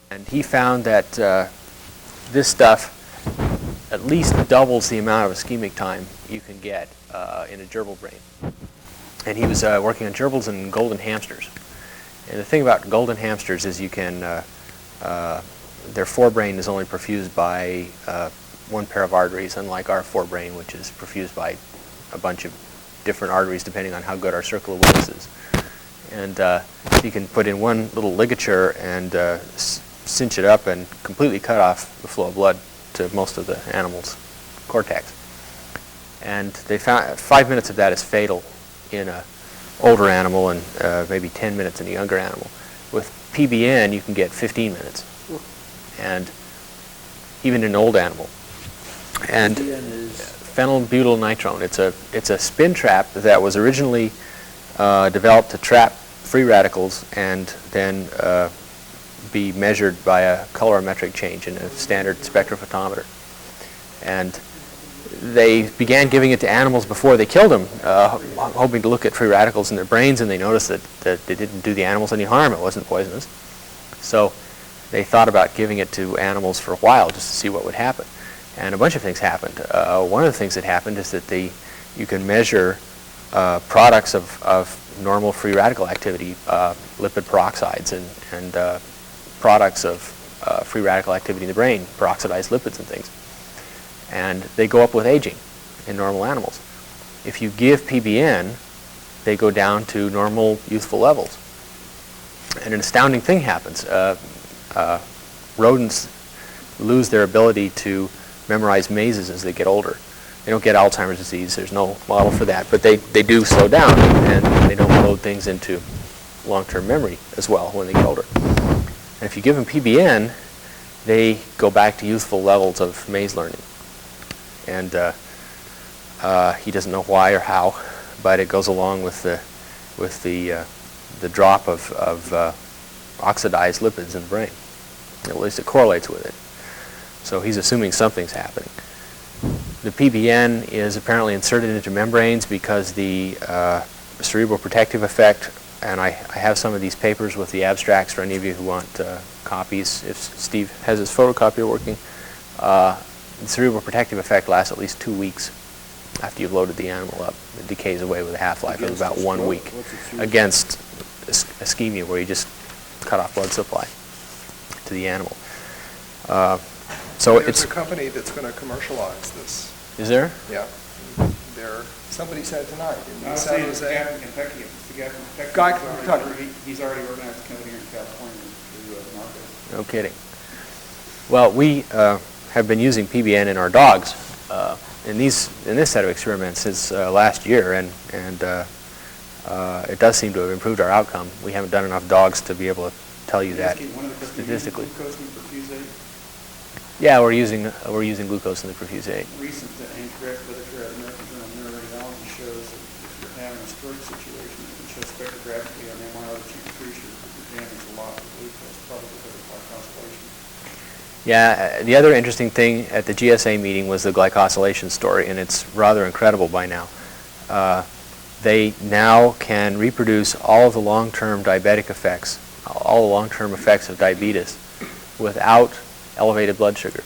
And he found that this stuff at least doubles the amount of ischemic time you can get in a gerbil brain. And he was working on gerbils and golden hamsters. And the thing about golden hamsters is you can, their forebrain is only perfused by one pair of arteries, unlike our forebrain, which is perfused by a bunch of different arteries depending on how good our circle of Willis is. And you can put in one little ligature and cinch it up and completely cut off the flow of blood to most of the animal's cortex. And they found 5 minutes of that is fatal in an older animal and maybe 10 minutes in a younger animal. With PBN, you can get 15 minutes, and even in an old animal. And phenylbutylnitrone, it's a spin trap that was originally developed to trap free radicals and then be measured by a colorimetric change in a standard spectrophotometer. And they began giving it to animals before they killed them, hoping to look at free radicals in their brains, and they noticed that it didn't do the animals any harm. It wasn't poisonous. So they thought about giving it to animals for a while just to see what would happen. And a bunch of things happened. One of the things that happened is that you can measure products of normal free radical activity, lipid peroxides and products of free radical activity in the brain, peroxidized lipids and things. And they go up with aging in normal animals. If you give PBN, they go down to normal youthful levels. And an astounding thing happens. Rodents lose their ability to memorize mazes as they get older. They don't get Alzheimer's disease. There's no model for that. But they do slow down, and they don't load things into long-term memory as well when they get older. And if you give them PBN, they go back to youthful levels of maze learning. And he doesn't know why or how, but it goes along with the drop of oxidized lipids in the brain. At least it correlates with it. So he's assuming something's happening. The PBN is apparently inserted into membranes because the cerebral protective effect, and I have some of these papers with the abstracts for any of you who want copies, if Steve has his photocopier working. The cerebral protective effect lasts at least 2 weeks after you've loaded the animal up. It decays away with a half-life of about 1 week against ischemia, where you just cut off blood supply to the animal. So there's a company that's going to commercialize this. Is there? Yeah. Somebody said tonight in San Jose. The guy from Kentucky. He's already organized a company here in California to market. No kidding. Well, we have been using PBN in our dogs in this set of experiments since last year, and it does seem to have improved our outcome. We haven't done enough dogs to be able to tell you that statistically. Yeah, we're using glucose in the perfusate. Recent and incorrect literature out of the American Journal of Neuroradiology shows that if you're having a stroke situation, it can show spectrographically on MRI that you increase your damage a lot with glucose, probably because of glycosylation. Yeah, the other interesting thing at the GSA meeting was the glycosylation story, and it's rather incredible by now. They now can reproduce all of the long-term diabetic effects, all the long-term effects of diabetes, without elevated blood sugar.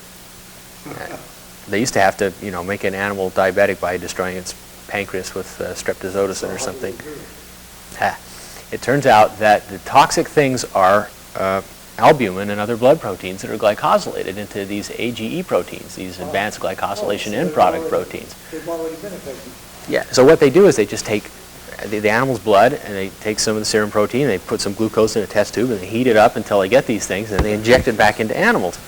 They used to have to, make an animal diabetic by destroying its pancreas with streptozotocin or something. It turns out that the toxic things are albumin and other blood proteins that are glycosylated into these AGE proteins, these advanced glycosylation end product proteins. They've already been affected. Yeah, so what they do is they just take the animal's blood and they take some of the serum protein, and they put some glucose in a test tube and they heat it up until they get these things, and they inject it back into animals.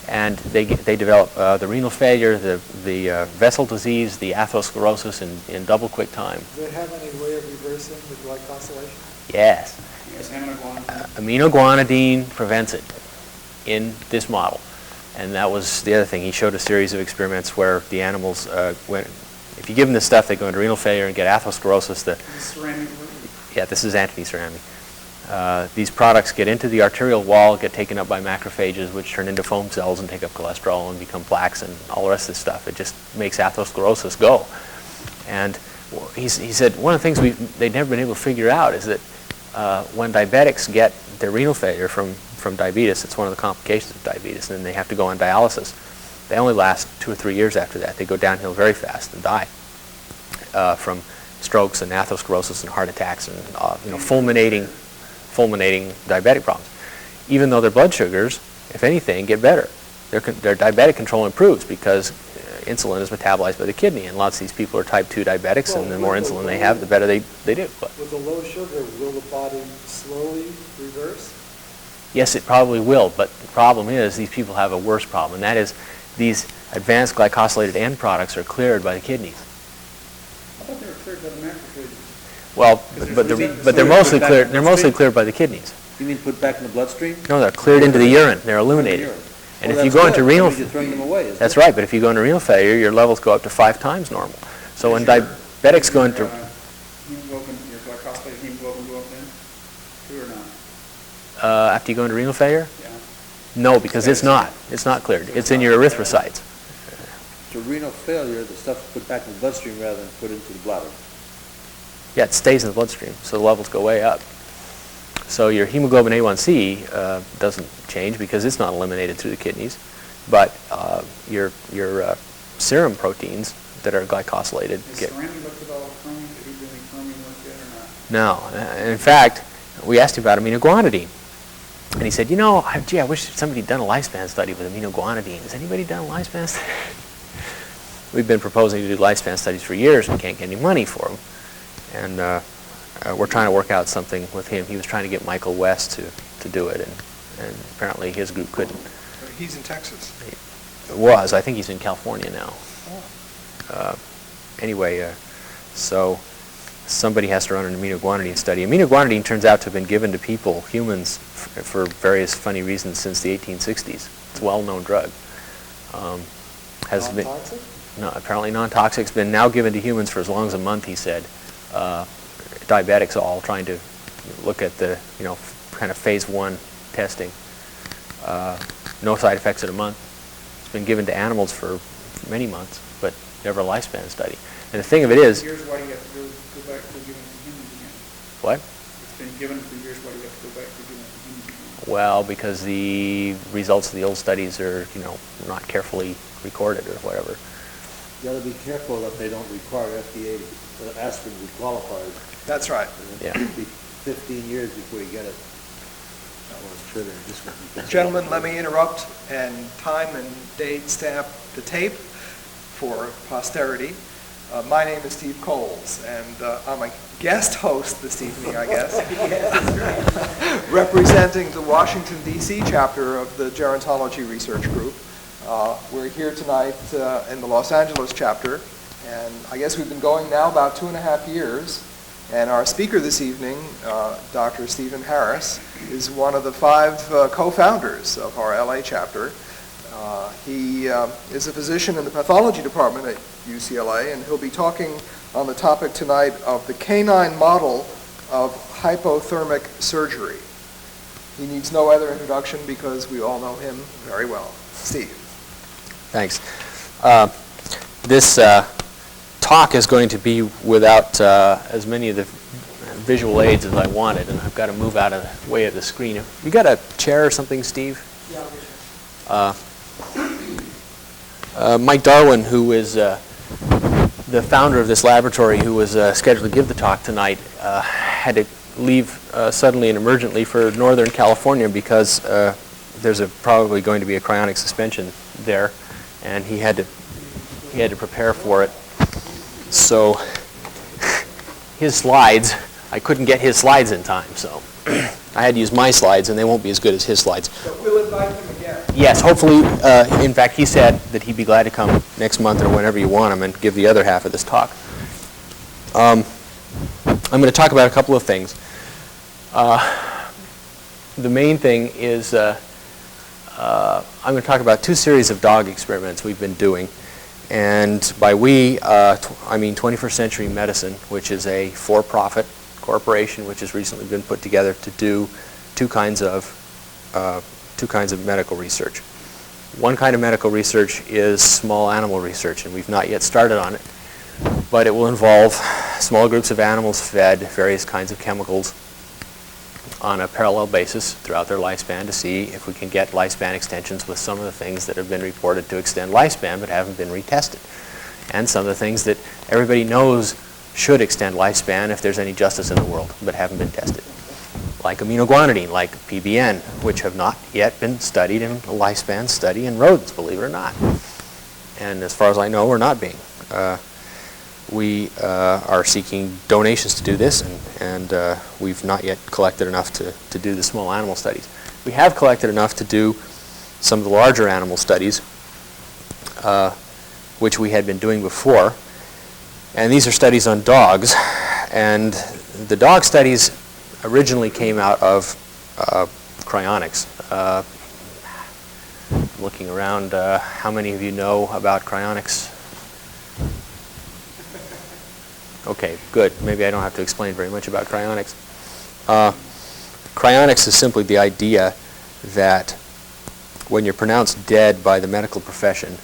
And they develop the renal failure, the vessel disease, the atherosclerosis in double quick time. Do they have any way of reversing the glycosylation? Yes. Yes, Aminoguanidine prevents it in this model. And that was the other thing. He showed a series of experiments where the animals, if you give them this stuff, they go into renal failure and get atherosclerosis. Yeah, this is anticeramic. These products get into the arterial wall, get taken up by macrophages, which turn into foam cells and take up cholesterol and become plaques and all the rest of this stuff. It just makes atherosclerosis go. And he said one of the things they've never been able to figure out is that when diabetics get their renal failure from from diabetes. It's one of the complications of diabetes, and then they have to go on dialysis. They only last 2 or 3 years after that. They go downhill very fast and die from strokes and atherosclerosis and heart attacks and fulminating diabetic problems. Even though their blood sugars, if anything, get better. Their diabetic control improves because insulin is metabolized by the kidney, and lots of these people are type 2 diabetics, and the more insulin they have, the better they do. But with the low sugar, will the body slowly reverse? yes, it probably will, but the problem is these people have a worse problem, and that is these advanced glycosylated end products are cleared by the kidneys. I thought they were cleared by the macrophages. Well, but they're mostly back cleared. in They're the mostly bloodstream? cleared by the kidneys. You mean put back in the bloodstream? No, they're cleared into the urine. They're eliminated. And if you go into renal, You're throwing them away, isn't that's it? right. But if you go into renal failure, your levels go up to 5 times normal. So when diabetics go into Hemoglobin, your glycosylated hemoglobin go up then, too, or not? after you go into renal failure, Yeah. no, because it's not. It's not cleared. It's in your erythrocytes. So renal failure, the stuff's put back in the bloodstream rather than put into the bladder. Yeah, it stays in the bloodstream, so the levels go way up. So your hemoglobin A1C doesn't change because it's not eliminated through the kidneys, but your serum proteins that are glycosylated Has get. Randy looked at all the chromium? Did he do any chromium work yet or not? No. In fact, we asked him about aminoguanidine, and he said, gee, I wish somebody had done a lifespan study with aminoguanidine. Has anybody done a lifespan study? We've been proposing to do lifespan studies for years. We can't get any money for them. And we're trying to work out something with him. He was trying to get Michael West to do it, and apparently his group couldn't. He's in Texas. I think he's in California now. Anyway, so somebody has to run an aminoguanidine study. Aminoguanidine turns out to have been given to people, humans, for various funny reasons since the 1860s. It's a well-known drug. Non-toxic? No, apparently non-toxic. It's been now given to humans for as long as a month, he said. Diabetics all trying to look at the, kind of phase 1 testing. No side effects in a month. It's been given to animals for many months, but never a lifespan study. And the thing of it is, Here's why you have to go back to giving it to humans again. what? It's been given for years, why do you have to go back to giving it to humans again? Well, because the results of the old studies are, not carefully recorded or whatever. You gotta be careful that they don't require FDA, aspirin to be qualified. That's right. Yeah. It could be 15 years before you get it. That one's triggered. This one. Gentlemen, let me interrupt and time and date stamp the tape for posterity. My name is Steve Coles, and I'm a guest host this evening, I guess, representing the Washington, D.C. chapter of the Gerontology Research Group. We're here tonight in the Los Angeles chapter, and I guess we've been going now about 2.5 years. And our speaker this evening, Dr. Stephen Harris, is one of the 5 co-founders of our LA chapter. He is a physician in the pathology department at UCLA, and he'll be talking on the topic tonight of the canine model of hypothermic surgery. He needs no other introduction because we all know him very well. Steve. Thanks. This talk is going to be without as many of the visual aids as I wanted, and I've got to move out of the way of the screen. You got a chair or something, Steve? Yeah. Mike Darwin, who is the founder of this laboratory, who was scheduled to give the talk tonight, had to leave suddenly and emergently for Northern California because there's probably going to be a cryonic suspension there, and he had to prepare for it. So his slides, I couldn't get his slides in time, so I had to use my slides, and they won't be as good as his slides. But we'll invite him again. Yes, hopefully, in fact, he said that he'd be glad to come next month or whenever you want him and give the other half of this talk. I'm going to talk about a couple of things. The main thing is I'm going to talk about 2 series of dog experiments we've been doing. And by we, I mean 21st Century Medicine, which is a for-profit corporation which has recently been put together to do two kinds of medical research. One kind of medical research is small animal research, and we've not yet started on it, but it will involve small groups of animals fed various kinds of chemicals on a parallel basis throughout their lifespan to see if we can get lifespan extensions with some of the things that have been reported to extend lifespan but haven't been retested. And some of the things that everybody knows should extend lifespan if there's any justice in the world but haven't been tested. Like aminoguanidine, like PBN, which have not yet been studied in a lifespan study in rodents, believe it or not. And as far as I know, we're not being. We are seeking donations to do this, and we've not yet collected enough to do the small animal studies. We have collected enough to do some of the larger animal studies, which we had been doing before. And these are studies on dogs. And the dog studies originally came out of cryonics. Looking around, how many of you know about cryonics? Okay, good. Maybe I don't have to explain very much about cryonics. Cryonics is simply the idea that when you're pronounced dead by the medical profession,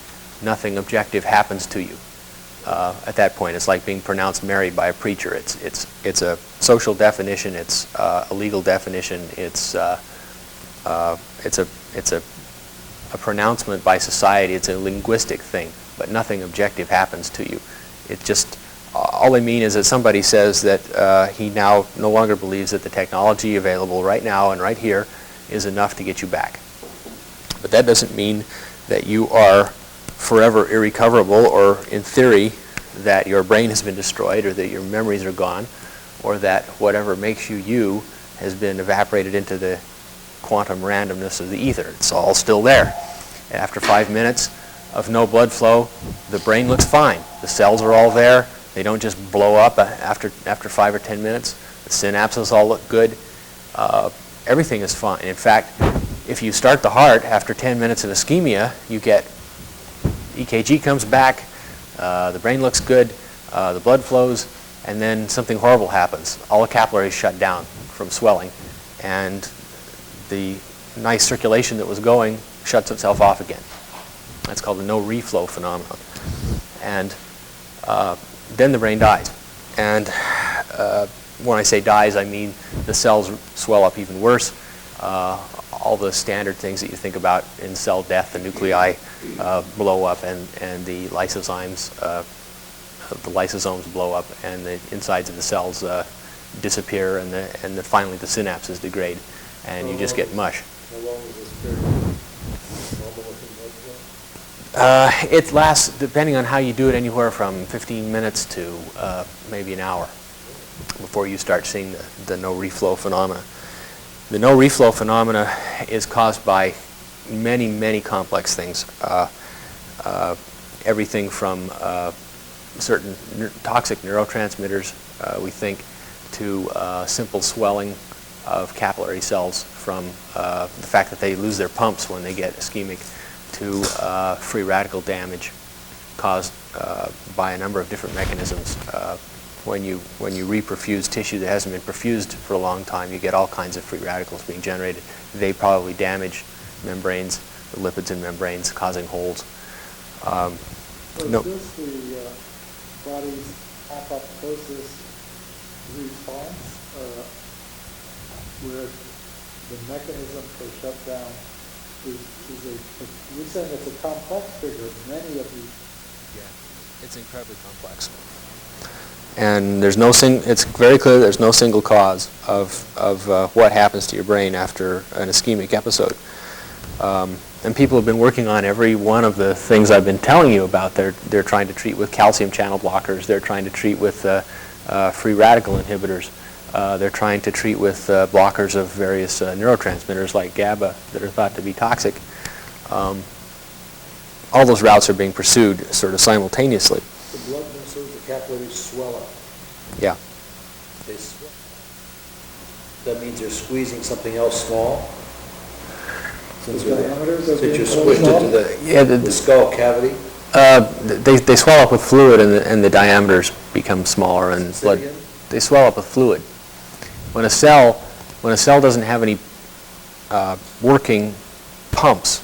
nothing objective happens to you. At that point, it's like being pronounced married by a preacher. It's a social definition. It's a legal definition. It's a pronouncement by society. It's a linguistic thing, but nothing objective happens to you. It just all they mean is that somebody says that he now no longer believes that the technology available right now and right here is enough to get you back. But that doesn't mean that you are forever irrecoverable, or in theory that your brain has been destroyed, or that your memories are gone, or that whatever makes you you has been evaporated into the quantum randomness of the ether. It's all still there. After 5 minutes of no blood flow, the brain looks fine. The cells are all there. They don't just blow up after 5 or 10 minutes. The synapses all look good. Everything is fine. In fact, if you start the heart after 10 minutes of ischemia, you get EKG comes back, the brain looks good, the blood flows, and then something horrible happens. All the capillaries shut down from swelling, and the nice circulation that was going shuts itself off again. That's called the no reflow phenomenon. And then the brain dies. And when I say dies, I mean the cells swell up even worse. All the standard things that you think about in cell death, the nuclei blow up, and the lysozymes, the lysosomes blow up, and the insides of the cells disappear, and finally the synapses degrade, and you just get mush. How long is this period? Normal looking blood flow? It lasts, depending on how you do it, anywhere from 15 minutes to maybe an hour before you start seeing the no reflow phenomena. The no reflow phenomena is caused by many, many complex things. Everything from certain toxic neurotransmitters, we think, to simple swelling of capillary cells from the fact that they lose their pumps when they get ischemic, to free radical damage caused by a number of different mechanisms. When you reperfuse tissue that hasn't been perfused for a long time, you get all kinds of free radicals being generated. They probably damage membranes, the lipids in membranes, causing holes. So is this the body's apoptosis response, where the mechanism for shutdown is you're saying it's a complex figure, many of these. Yeah, it's incredibly complex. And there's no it's very clear there's no single cause of what happens to your brain after an ischemic episode. And people have been working on every one of the things I've been telling you about. They're trying to treat with calcium channel blockers. They're trying to treat with free radical inhibitors. They're trying to treat with blockers of various neurotransmitters like GABA that are thought to be toxic. All those routes are being pursued sort of simultaneously. The blood vessels, the capillaries swell up. Yeah. They swell. That means they're squeezing something else small. Since you're squished into the skull cavity. They swell up with fluid, and the diameters become smaller, and blood. They swell up with fluid. When a cell doesn't have any working pumps,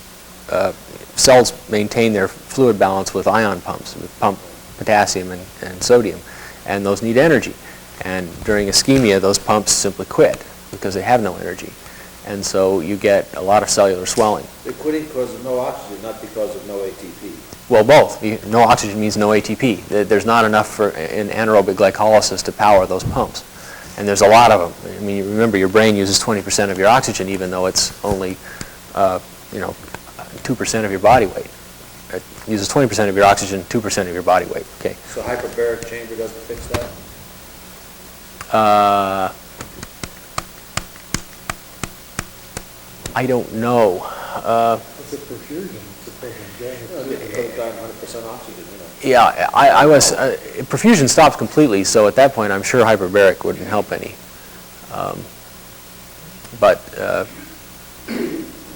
cells maintain their fluid balance with ion pumps, with pump potassium and sodium, and those need energy. And during ischemia, those pumps simply quit. because they have no energy. And so you get a lot of cellular swelling. They're quitting because of no oxygen, not because of no ATP. Well, both. No oxygen means no ATP. There's not enough in anaerobic glycolysis to power those pumps. And there's a lot of them. I mean, remember, your brain uses 20% of your oxygen, even though it's only, 2% of your body weight. It uses 20% of your oxygen, 2% of your body weight. Okay. So hyperbaric chamber doesn't fix that? I don't know. It's a perfusion, it's a program. They put down 100% oxygen, Yeah, perfusion stops completely, so at that point I'm sure hyperbaric wouldn't help any. But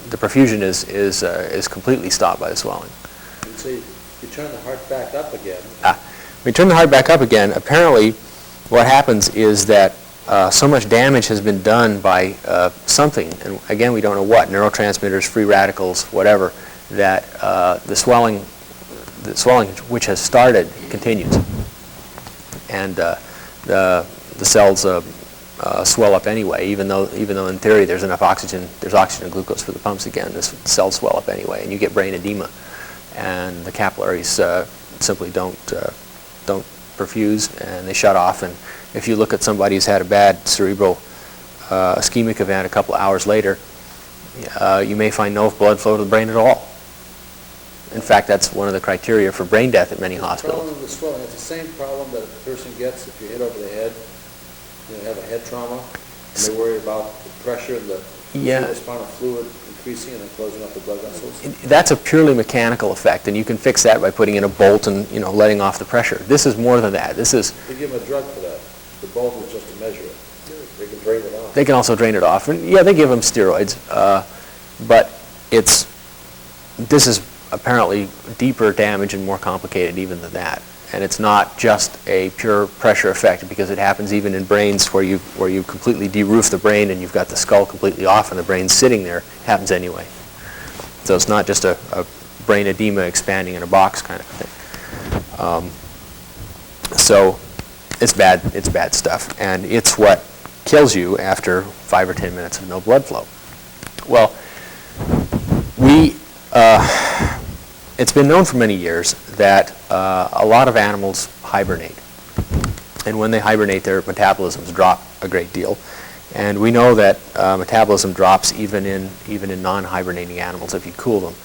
the perfusion is completely stopped by the swelling. And so you turn the heart back up again. When you turn the heart back up again, apparently what happens is that so much damage has been done by something, and again we don't know what, neurotransmitters, free radicals, whatever, that the swelling which has started continues, and the cells swell up anyway. Even though in theory there's enough oxygen, there's oxygen and glucose for the pumps again. The cells swell up anyway, and you get brain edema, and the capillaries simply don't perfuse, and they shut off. And if you look at somebody who's had a bad cerebral ischemic event a couple hours later, you may find no blood flow to the brain at all. In fact, that's one of the criteria for brain death at many hospitals. The problem with the swelling, it's the same problem that a person gets if you hit over the head, have a head trauma, and they worry about the pressure and the spinal fluid increasing and then closing up the blood vessels. That's a purely mechanical effect, and you can fix that by putting in a bolt and letting off the pressure. This is more than that. This is. They give them a drug for that. The bolt is just to measure it. They can drain it off. They can also drain it off, and yeah, they give them steroids, but this is apparently deeper damage and more complicated even than that. And it's not just a pure pressure effect, because it happens even in brains where you completely de-roof the brain and you've got the skull completely off and the brain's sitting there. It happens anyway. So it's not just a brain edema expanding in a box kind of thing. So it's bad stuff, and it's what kills you after 5 or 10 minutes of no blood flow. Well, it's been known for many years that a lot of animals hibernate. And when they hibernate, their metabolisms drop a great deal. And we know that metabolism drops even in non-hibernating animals if you cool them.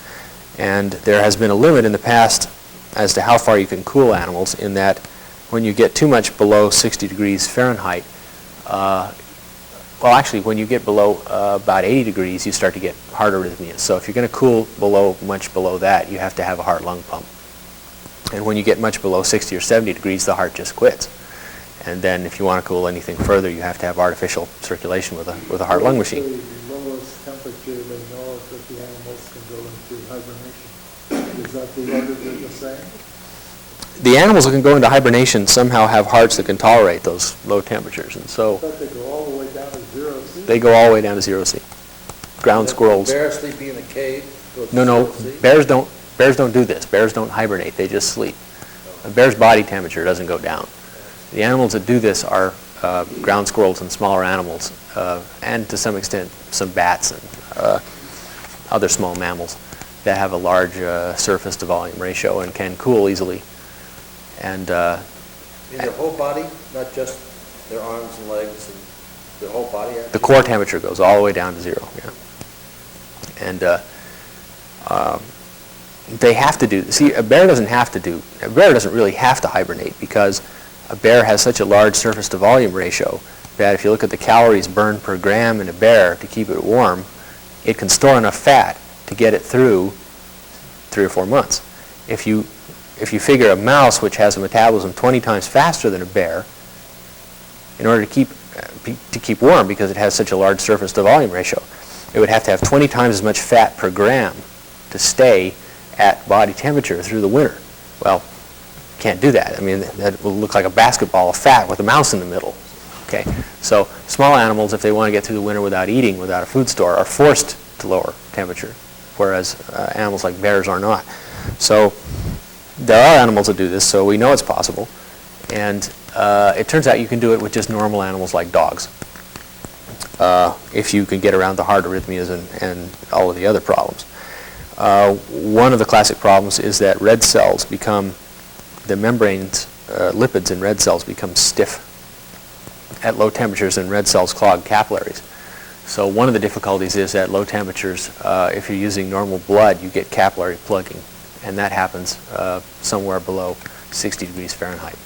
And there has been a limit in the past as to how far you can cool animals, in that when you get too much below 60 degrees Fahrenheit, well, actually, when you get below about 80 degrees, you start to get heart arrhythmias. So if you're going to cool much below that, you have to have a heart-lung pump. And when you get much below 60 or 70 degrees, the heart just quits. And then if you want to cool anything further, you have to have artificial circulation with a heart-lung machine. The lowest temperature they know of that the animals can go into hibernation. Is that the order that you're saying? The animals that can go into hibernation somehow have hearts that can tolerate those low temperatures, and so I thought they go all the way down to 0 C. they go all the way down to 0 C. Ground squirrels. Bears sleeping in a cave? No, bears don't do this. Bears don't hibernate. They just sleep. A bear's body temperature doesn't go down. The animals that do this are ground squirrels and smaller animals, and to some extent some bats and other small mammals that have a large surface to volume ratio and can cool easily. And in their whole body, not just their arms and legs, and their whole body? The core temperature goes all the way down to 0, yeah. And they have to do, see, a bear doesn't really have to hibernate, because a bear has such a large surface to volume ratio that if you look at the calories burned per gram in a bear to keep it warm, it can store enough fat to get it through 3 or 4 months. If you figure a mouse which has a metabolism 20 times faster than a bear, in order to keep warm, because it has such a large surface to volume ratio, it would have to have 20 times as much fat per gram to stay at body temperature through the winter. Well, can't do that. I mean, that will look like a basketball of fat with a mouse in the middle. Okay, so small animals, if they want to get through the winter without eating, without a food store, are forced to lower temperature, whereas animals like bears are not. So there are animals that do this, so we know it's possible. And it turns out you can do it with just normal animals like dogs. if you can get around the heart arrhythmias and all of the other problems. One of the classic problems is that red cells become, the membranes, lipids in red cells become stiff at low temperatures, and red cells clog capillaries. So one of the difficulties is at low temperatures, if you're using normal blood, you get capillary plugging, and that happens somewhere below 60 degrees Fahrenheit.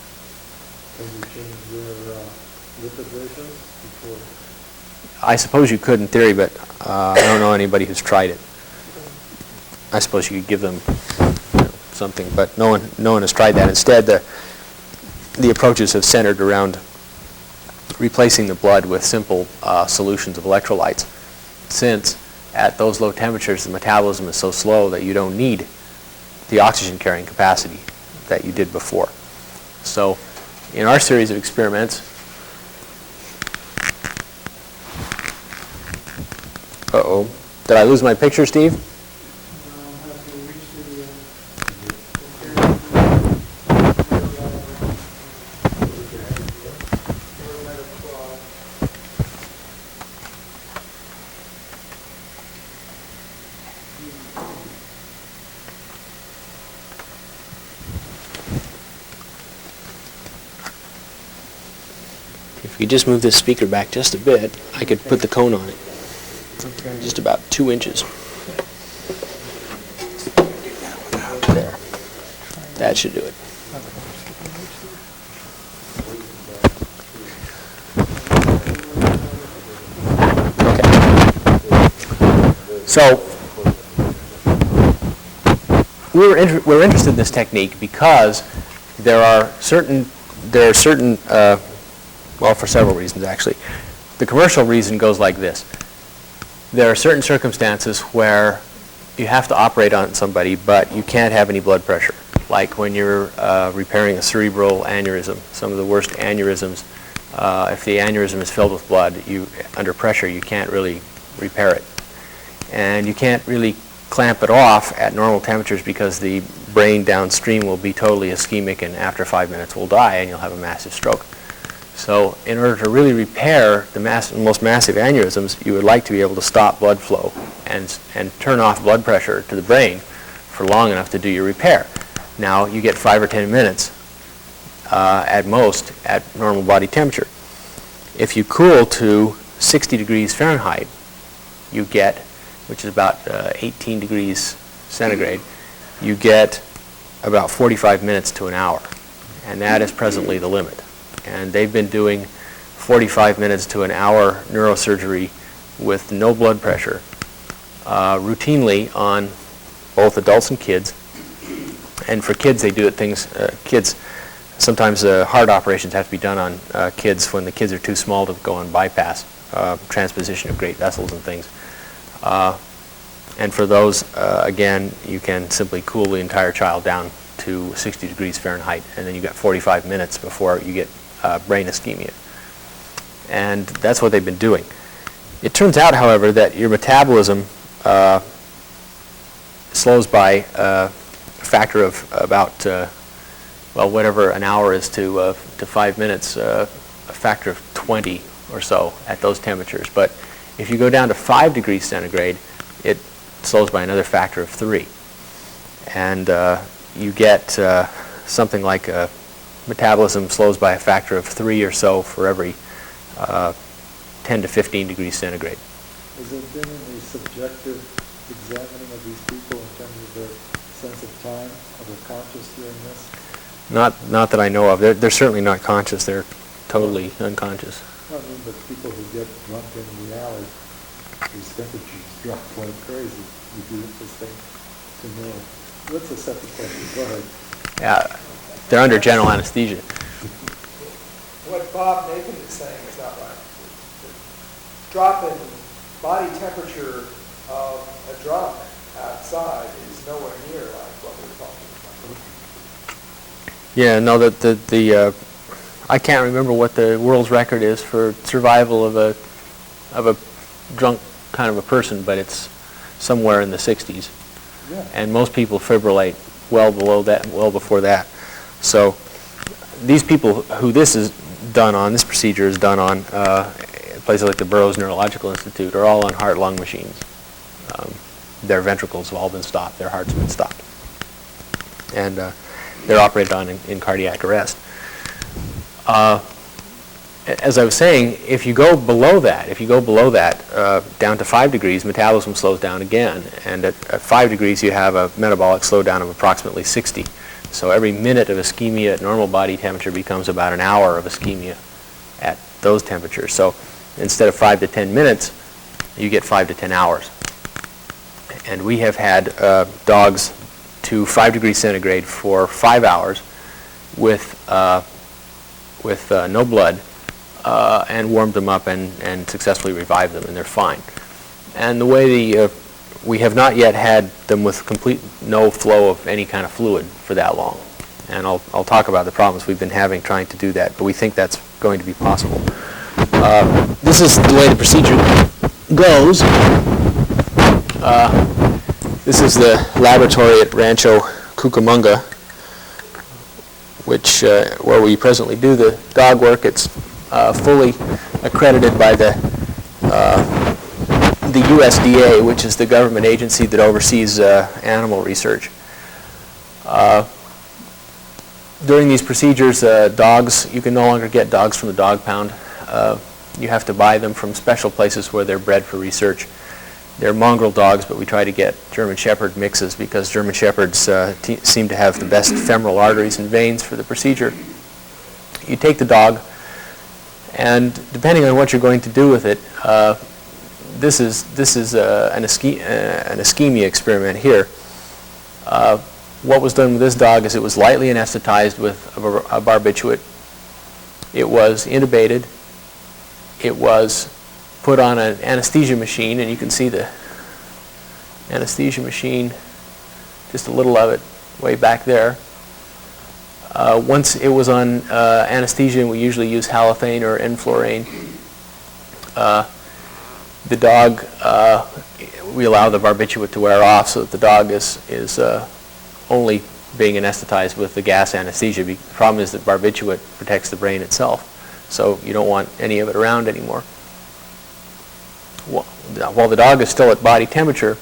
Can you change your lipid ratios before? I suppose you could in theory, but I don't know anybody who's tried it. I suppose you could give them something, but no one has tried that. Instead, the approaches have centered around replacing the blood with simple solutions of electrolytes, since at those low temperatures the metabolism is so slow that you don't need the oxygen carrying capacity that you did before. So in our series of experiments, uh-oh, did I lose my picture, Steve? If you just move this speaker back just a bit, I could put the cone on it. Just about 2 inches. There. That should do it. Okay. So we're interested in this technique because there are certain well, for several reasons, actually. The commercial reason goes like this. There are certain circumstances where you have to operate on somebody, but you can't have any blood pressure, like when you're repairing a cerebral aneurysm. Some of the worst aneurysms, if the aneurysm is filled with blood, under pressure, you can't really repair it. And you can't really clamp it off at normal temperatures because the brain downstream will be totally ischemic, and after 5 minutes will die, and you'll have a massive stroke. So in order to really repair the most massive aneurysms, you would like to be able to stop blood flow and turn off blood pressure to the brain for long enough to do your repair. Now, you get 5 or 10 minutes at most at normal body temperature. If you cool to 60 degrees Fahrenheit, you get, which is about 18 degrees centigrade, you get about 45 minutes to an hour. And that is presently the limit. And they've been doing 45 minutes to an hour neurosurgery with no blood pressure routinely on both adults and kids. And for kids, they do it sometimes heart operations have to be done on kids when the kids are too small to go on bypass, transposition of great vessels and things. And for those, again, you can simply cool the entire child down to 60 degrees Fahrenheit, and then you got 45 minutes before you get brain ischemia. And that's what they've been doing. It turns out, however, that your metabolism slows by a factor of about, well, whatever an hour is to 5 minutes, a factor of 20 or so at those temperatures. But if you go down to 5 degrees centigrade, it slows by another factor of 3. And you get something like metabolism slows by a factor of 3 or so for every 10 to 15 degrees centigrade. Has there been any subjective examining of these people in terms of their sense of time? Are they conscious during this? Not that I know of. They're certainly not conscious. They're totally unconscious. I mean, but people who get drunk in the alley, whose temperatures drop like crazy, would be interesting to know. That's a separate question. Go ahead. Yeah, they're under general anesthesia. What Bob Nathan is saying is not right. The drop in body temperature of a drunk outside is nowhere near like what we're talking about. Yeah, no, I can't remember what the world's record is for survival of a drunk kind of a person, but it's somewhere in the 60s. Yeah. And most people fibrillate well below that, well before that. So these people who this procedure is done on, places like the Burroughs Neurological Institute, are all on heart-lung machines. Their ventricles have all been stopped, their heart's been stopped. And they're operated on in cardiac arrest. As I was saying, if you go below that, down to 5 degrees, metabolism slows down again. And at 5 degrees, you have a metabolic slowdown of approximately 60. So every minute of ischemia at normal body temperature becomes about an hour of ischemia at those temperatures. So instead of 5 to 10 minutes, you get 5 to 10 hours. And we have had dogs to 5 degrees centigrade for 5 hours with no blood, and warmed them up and successfully revived them, and they're fine. And the way we have not yet had them with complete no flow of any kind of fluid for that long. And I'll talk about the problems we've been having trying to do that, but we think that's going to be possible. This is the way the procedure goes. This is the laboratory at Rancho Cucamonga, where we presently do the dog work. It's fully accredited by the USDA, which is the government agency that oversees animal research. During these procedures, dogs, you can no longer get dogs from the dog pound. You have to buy them from special places where they're bred for research. They're mongrel dogs, but we try to get German Shepherd mixes because German Shepherds seem to have the best femoral arteries and veins for the procedure. You take the dog, and depending on what you're going to do with it, this is an ischemia experiment here. What was done with this dog is it was lightly anesthetized with a barbiturate. It was intubated. It was put on an anesthesia machine, and you can see the anesthesia machine, just a little of it way back there. Once it was on anesthesia, and we usually use halothane or enflurane, the dog, we allow the barbiturate to wear off so that the dog is only being anesthetized with the gas anesthesia. The problem is that barbiturate protects the brain itself, so you don't want any of it around anymore. While the dog is still at body temperature,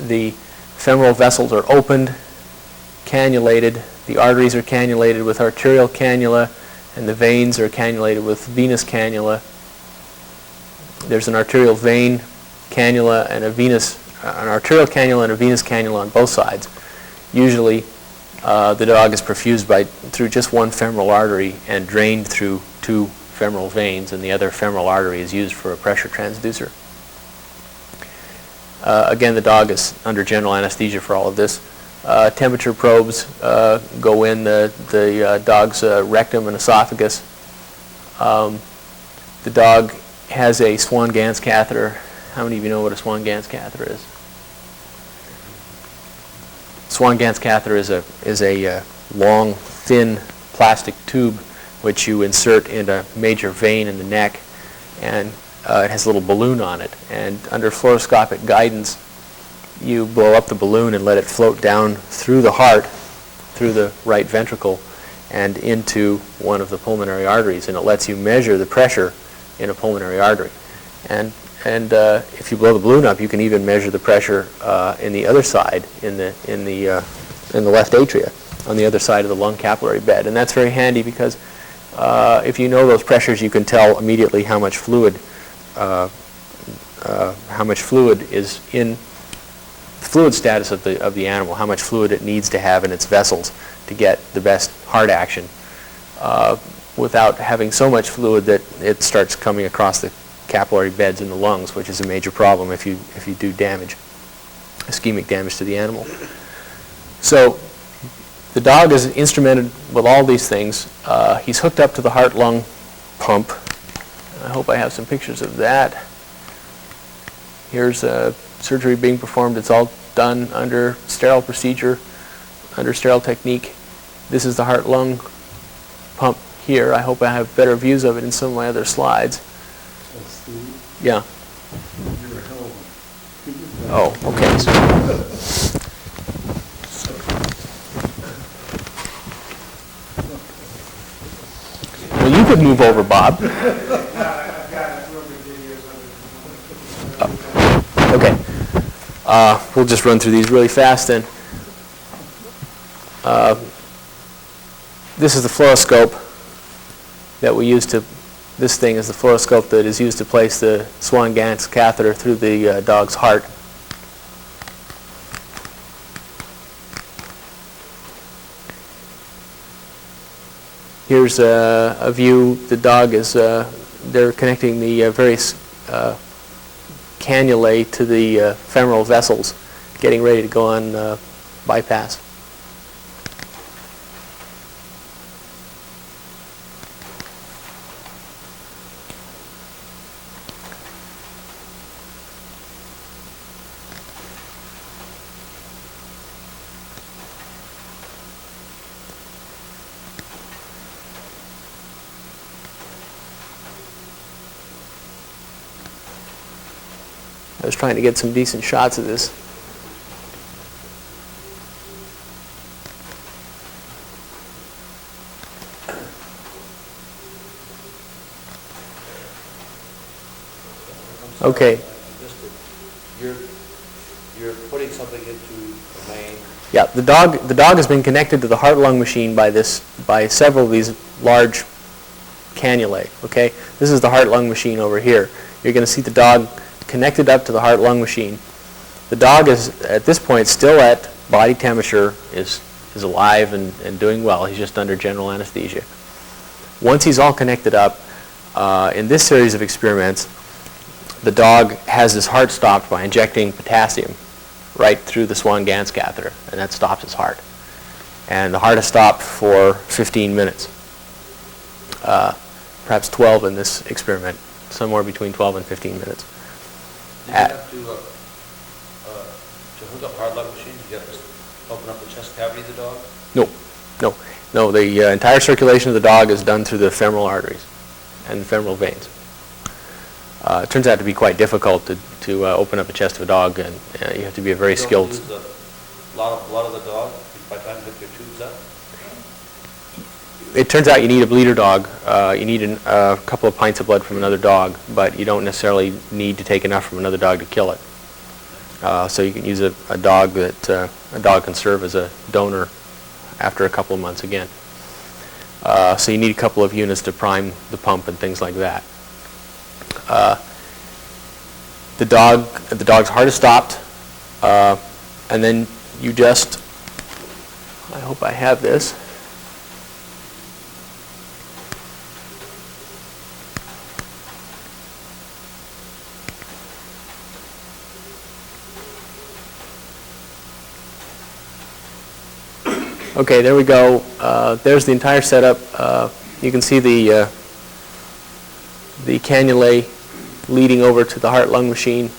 the femoral vessels are opened, cannulated, the arteries are cannulated with arterial cannula, and the veins are cannulated with venous cannula. There's an arterial vein cannula and an arterial cannula and a venous cannula on both sides. Usually, the dog is perfused through just one femoral artery and drained through 2 femoral veins, and the other femoral artery is used for a pressure transducer. Again, the dog is under general anesthesia for all of this. Temperature probes go in the dog's rectum and esophagus. The dog has a Swan-Ganz catheter. How many of you know what a Swan-Ganz catheter is? Swan-Ganz catheter is a long, thin plastic tube which you insert in a major vein in the neck, and it has a little balloon on it. And under fluoroscopic guidance, you blow up the balloon and let it float down through the heart, through the right ventricle, and into one of the pulmonary arteries, and it lets you measure the pressure in a pulmonary artery. And if you blow the balloon up, you can even measure the pressure in the other side, in the left atria, on the other side of the lung capillary bed. And that's very handy because if you know those pressures, you can tell immediately how much fluid is in the fluid status of the animal, how much fluid it needs to have in its vessels to get the best heart action, without having so much fluid that it starts coming across the capillary beds in the lungs, which is a major problem if you do damage, ischemic damage to the animal. So the dog is instrumented with all these things. He's hooked up to the heart-lung pump. I hope I have some pictures of that. Here's surgery being performed. It's all done under sterile procedure, under sterile technique. This is the heart-lung pump here. I hope I have better views of it in some of my other slides. Yeah. Oh, okay. Well, you could move over, Bob. I've got Okay. We'll just run through these really fast then. This is the fluoroscope that we use to, this thing is the fluoroscope that is used to place the Swan-Ganz catheter through the dog's heart. Here's a view. The dog is, they're connecting the various cannulae to the femoral vessels, getting ready to go on bypass. I was trying to get some decent shots of this. Okay. You're putting something into the main. Yeah, the dog has been connected to the heart-lung machine by several of these large cannulae. Okay, this is the heart-lung machine over here. You're going to see the dog connected up to the heart-lung machine. The dog is at this point still at body temperature, is alive and doing well. He's just under general anesthesia. Once he's all connected up, in this series of experiments, the dog has his heart stopped by injecting potassium right through the Swan-Ganz catheter, and that stops his heart. And the heart has stopped for 15 minutes, perhaps 12 in this experiment, somewhere between 12 and 15 minutes. Did you have to hook up a heart lung machine? Did you have to open up the chest cavity of the dog? No. The entire circulation of the dog is done through the femoral arteries and the femoral veins. It turns out to be quite difficult to open up the chest of a dog, and you have to be a very skilled. You don't use a lot of the dog by the time you hook your tubes up? It turns out you need a bleeder dog. You need a couple of pints of blood from another dog, but you don't necessarily need to take enough from another dog to kill it. So you can use a dog that a dog can serve as a donor after a couple of months again. So you need a couple of units to prime the pump and things like that. The dog's heart is stopped, and then you just, I hope I have this. Okay, there we go. There's the entire setup. You can see the cannulae leading over to the heart-lung machine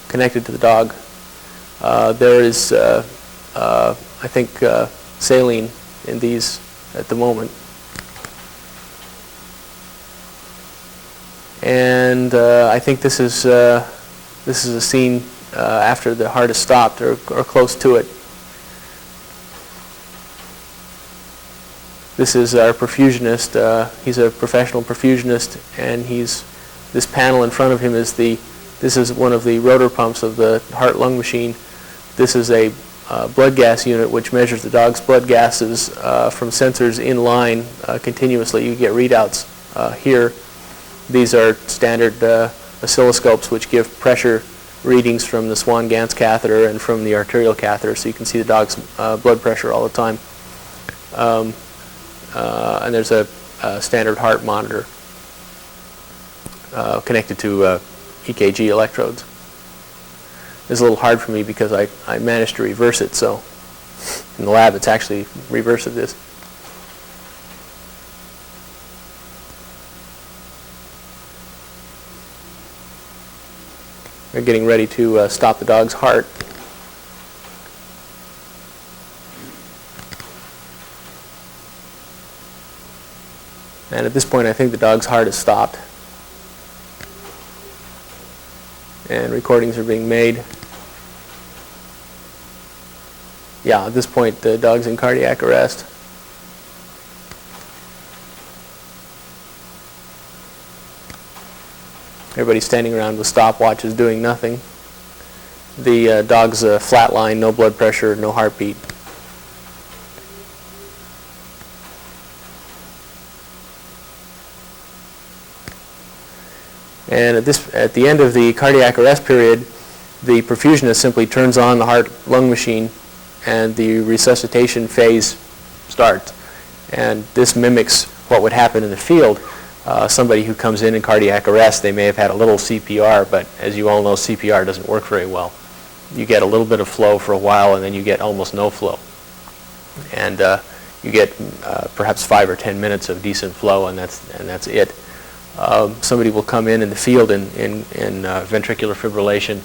connected to the dog. There is, I think, saline in these at the moment. And I think this is a scene after the heart is stopped or close to it. This is our perfusionist. He's a professional perfusionist, and this panel in front of him is this is one of the rotor pumps of the heart-lung machine. This is a blood gas unit which measures the dog's blood gases from sensors in line continuously. You get readouts here. These are standard oscilloscopes which give pressure readings from the Swan-Ganz catheter and from the arterial catheter, so you can see the dog's blood pressure all the time. And there's a standard heart monitor connected to EKG electrodes. It's a little hard for me because I managed to reverse it, so in the lab it's actually reverse of this. They're getting ready to stop the dog's heart. And at this point, I think the dog's heart is stopped. And recordings are being made. Yeah, at this point, the dog's in cardiac arrest. Everybody's standing around with stopwatches doing nothing. The dog's flatline, no blood pressure, no heartbeat. And at the end of the cardiac arrest period, the perfusionist simply turns on the heart-lung machine and the resuscitation phase starts. And this mimics what would happen in the field. Somebody who comes in cardiac arrest, they may have had a little CPR, but as you all know, CPR doesn't work very well. You get a little bit of flow for a while, and then you get almost no flow. And you get perhaps 5 or 10 minutes of decent flow, and that's it. Somebody will come in the field in ventricular fibrillation,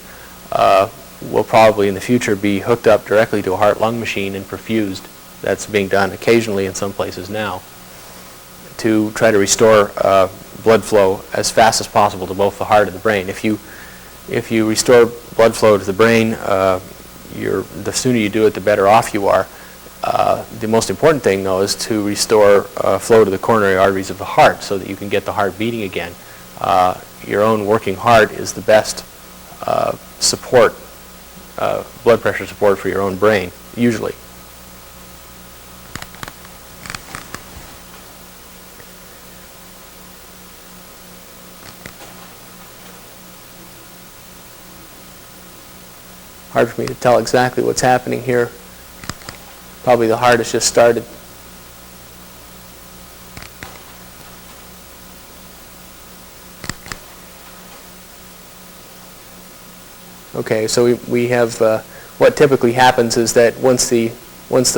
will probably in the future be hooked up directly to a heart-lung machine and perfused. That's being done occasionally in some places now to try to restore blood flow as fast as possible to both the heart and the brain. If you restore blood flow to the brain, the sooner you do it, the better off you are. The most important thing, though, is to restore flow to the coronary arteries of the heart so that you can get the heart beating again. Your own working heart is the best support, blood pressure support for your own brain, usually. Hard for me to tell exactly what's happening here. Probably the heart has just started. Okay, so we have what typically happens is that once the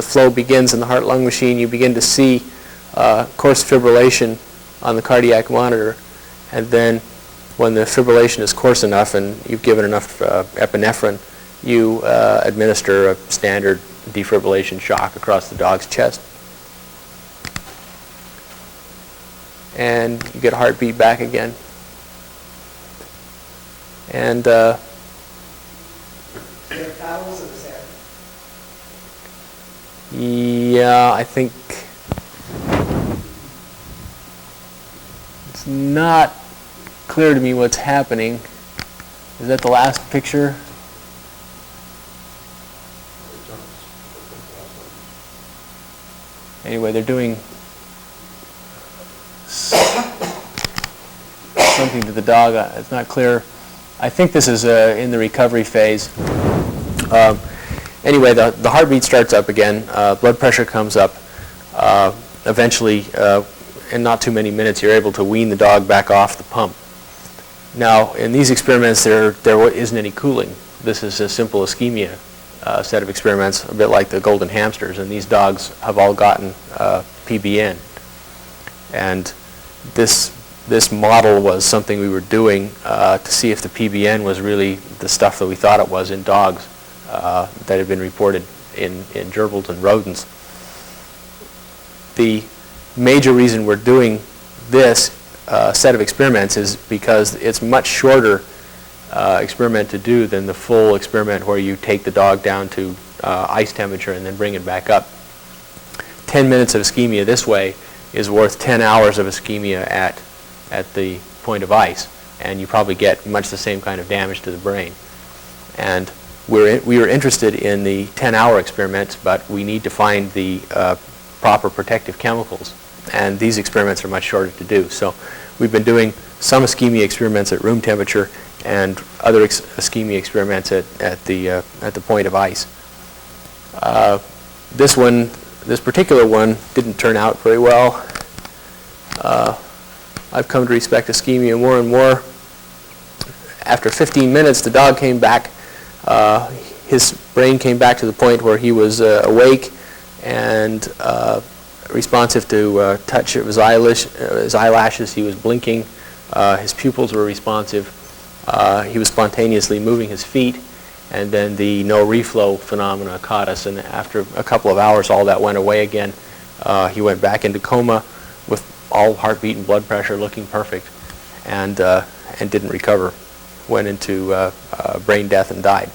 flow begins in the heart-lung machine, you begin to see coarse fibrillation on the cardiac monitor, and then when the fibrillation is coarse enough and you've given enough epinephrine, you administer a standard defibrillation shock across the dog's chest. And you get a heartbeat back again. And yeah, I think it's not clear to me what's happening. Is that the last picture? Anyway, they're doing something to the dog. It's not clear. I think this is in the recovery phase. Anyway, the heartbeat starts up again. Blood pressure comes up. Eventually, in not too many minutes, you're able to wean the dog back off the pump. Now, in these experiments, there isn't any cooling. This is a simple ischemia set of experiments, a bit like the golden hamsters, and these dogs have all gotten PBN. And this model was something we were doing to see if the PBN was really the stuff that we thought it was in dogs that had been reported in gerbils and rodents. The major reason we're doing this set of experiments is because it's much shorter experiment to do than the full experiment where you take the dog down to ice temperature and then bring it back up. 10 minutes of ischemia this way is worth 10 hours of ischemia at the point of ice, and you probably get much the same kind of damage to the brain. And we were interested in the 10-hour experiments, but we need to find the proper protective chemicals, and these experiments are much shorter to do. So we've been doing some ischemia experiments at room temperature and other ischemia experiments at the point of ice. This particular one didn't turn out very well. I've come to respect ischemia more and more. After 15 minutes, the dog came back. His brain came back to the point where he was awake and responsive to touch of his eyelashes. He was blinking. His pupils were responsive. He was spontaneously moving his feet, and then the no reflow phenomena caught us, and after a couple of hours all that went away again. He went back into coma with all heartbeat and blood pressure looking perfect, and didn't recover. Went into brain death and died.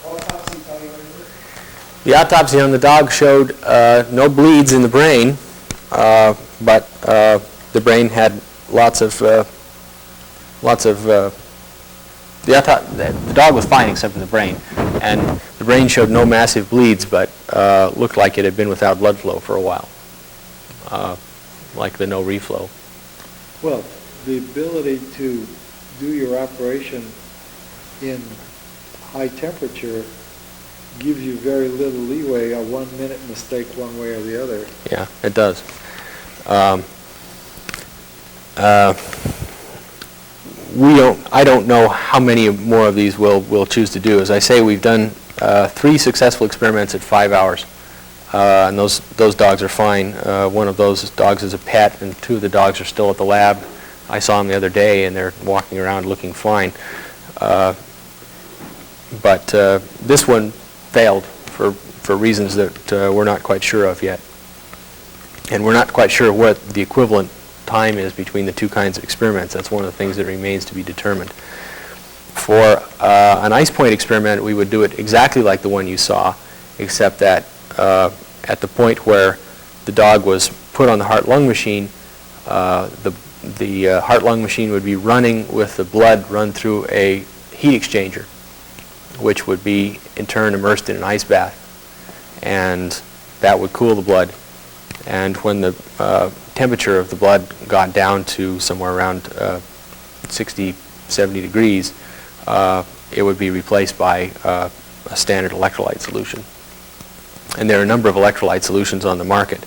Autopsy tell you anything? The autopsy on the dog showed no bleeds in the brain, but the brain had lots of the dog was fine except for the brain, and the brain showed no massive bleeds, but looked like it had been without blood flow for a while, like the no reflow. Well, the ability to do your operation in high temperature gives you very little leeway, a 1 minute mistake one way or the other. Yeah, it does. I don't know how many more of these we'll choose to do. As I say, we've done 3 successful experiments at 5 hours, and those dogs are fine. One of those dogs is a pet, and 2 of the dogs are still at the lab. I saw them the other day, and they're walking around looking fine. But this one failed for reasons that we're not quite sure of yet. And we're not quite sure what the equivalent time is between the 2 kinds of experiments. That's one of the things that remains to be determined. For an ice point experiment, we would do it exactly like the one you saw, except that at the point where the dog was put on the heart-lung machine, the heart-lung machine would be running with the blood run through a heat exchanger, which would be in turn immersed in an ice bath, and that would cool the blood. And when the temperature of the blood got down to somewhere around 60, 70 degrees, it would be replaced by a standard electrolyte solution. And there are a number of electrolyte solutions on the market.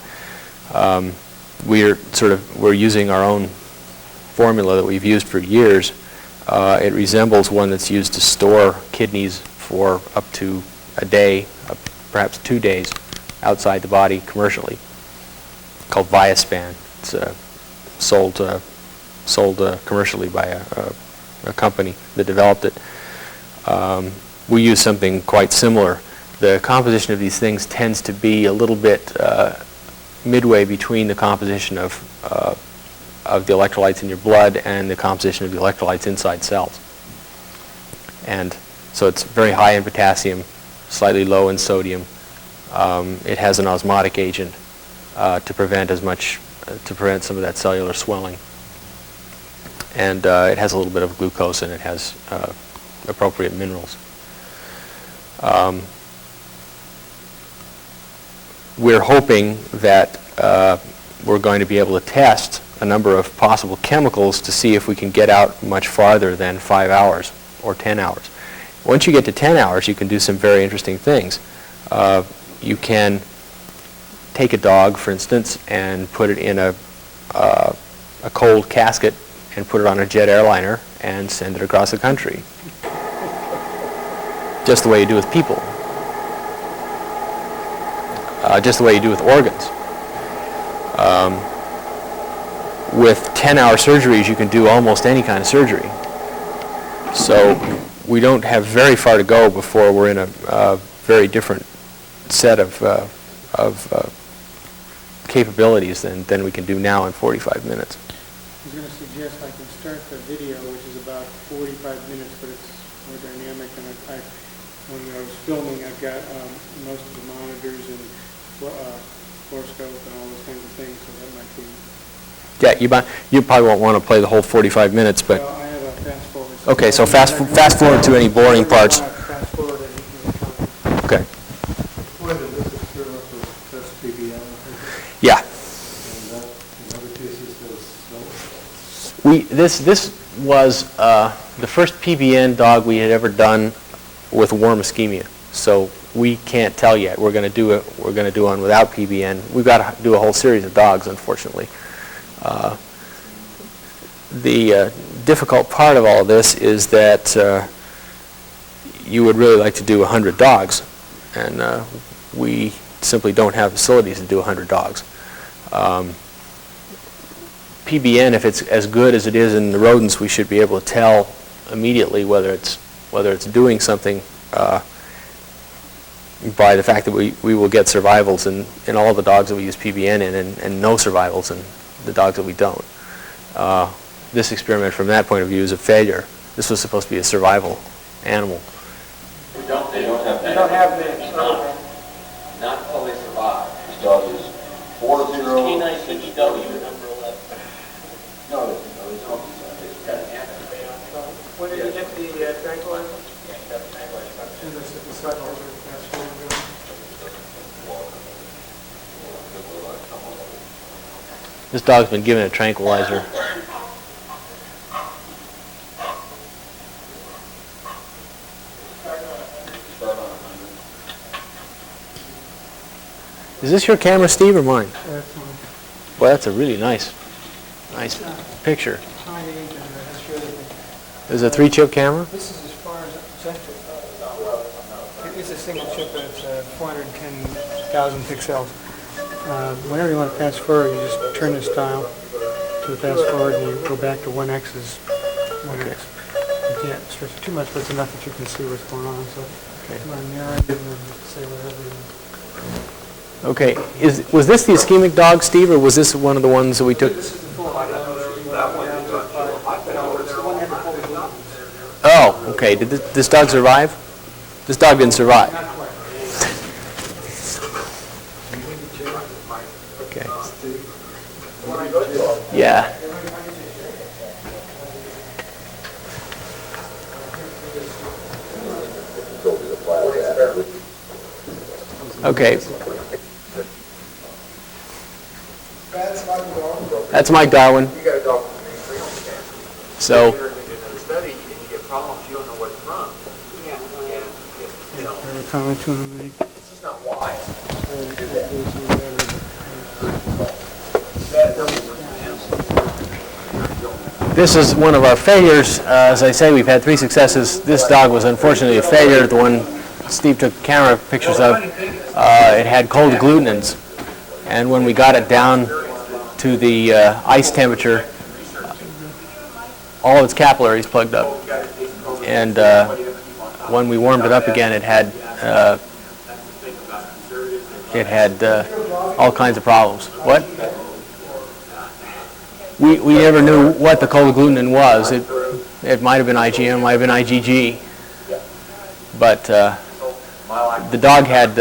We're using our own formula that we've used for years. It resembles one that's used to store kidneys for up to a day, perhaps 2 days, outside the body commercially, called Viaspan. It's sold commercially by a company that developed it. We use something quite similar. The composition of these things tends to be a little bit midway between the composition of the electrolytes in your blood and the composition of the electrolytes inside cells. And so it's very high in potassium, slightly low in sodium. It has an osmotic agent to prevent some of that cellular swelling. And it has a little bit of glucose, and it has appropriate minerals. We're hoping that we're going to be able to test a number of possible chemicals to see if we can get out much farther than 5 hours or 10 hours. Once you get to 10 hours, you can do some very interesting things. You can take a dog, for instance, and put it in a cold casket and put it on a jet airliner and send it across the country. Just the way you do with people. Just the way you do with organs. With 10-hour surgeries, you can do almost any kind of surgery. So we don't have very far to go before we're in a very different set of capabilities than we can do now in 45 minutes. I was going to suggest I can start the video, which is about 45 minutes, but it's more dynamic. And when I was filming, I've got most of the monitors and fluoroscope and all those kinds of things, so that might be... Yeah, you probably won't want to play the whole 45 minutes, but... Well, I have a fast forward. Okay, so fast forward to any boring parts. Fast forward and you can comment. Okay. Why did this experiment was test PBM? Yeah. And that, in other cases, was no? This was the first PBN dog we had ever done with warm ischemia. So we can't tell yet. We're going to do one without PBN. We've got to do a whole series of dogs, unfortunately. The difficult part of all this is that you would really like to do 100 dogs, and we simply don't have facilities to do 100 dogs. PBN, if it's as good as it is in the rodents, we should be able to tell immediately whether it's doing something by the fact that we will get survivals in all the dogs that we use PBN in, and no survivals in the dogs that we don't. This experiment, from that point of view, is a failure. This was supposed to be a survival animal. They don't have names. Okay. not fully survive. This dog is 40. Canine CDW number 11. No, it's got an animal. When did you get the tranquilizer? Yeah, it's got a tranquilizer. This dog's been given a tranquilizer. Is this your camera, Steve, or mine? That's one. Well, that's a really nice picture. High age and that's the other thing. Is it a 3-chip camera? This is as far as central. It's a single chip, and it's 410,000 pixels. Whenever you want to fast forward, you just turn this dial to the fast forward, and you go back to 1x is 1x. You can't stretch it too much, but it's enough that you can see what's going on. So you want to narrow it and then say whatever. Okay. Was this the ischemic dog, Steve, or was this one of the ones that we took? This is the full height. Oh, okay. Did this dog survive? This dog didn't survive. Okay. Yeah. Okay. That's Mike Darwin. So. Comment to him. This is one of our failures. As I say, we've had 3 successes. This dog was unfortunately a failure. The one Steve took camera pictures of, it had cold agglutinins. And when we got it down to the ice temperature, all of its capillaries plugged up. And when we warmed it up again, it had all kinds of problems. What? We never knew what the cold agglutinin was. It might have been IgM, might have been IgG. But the dog had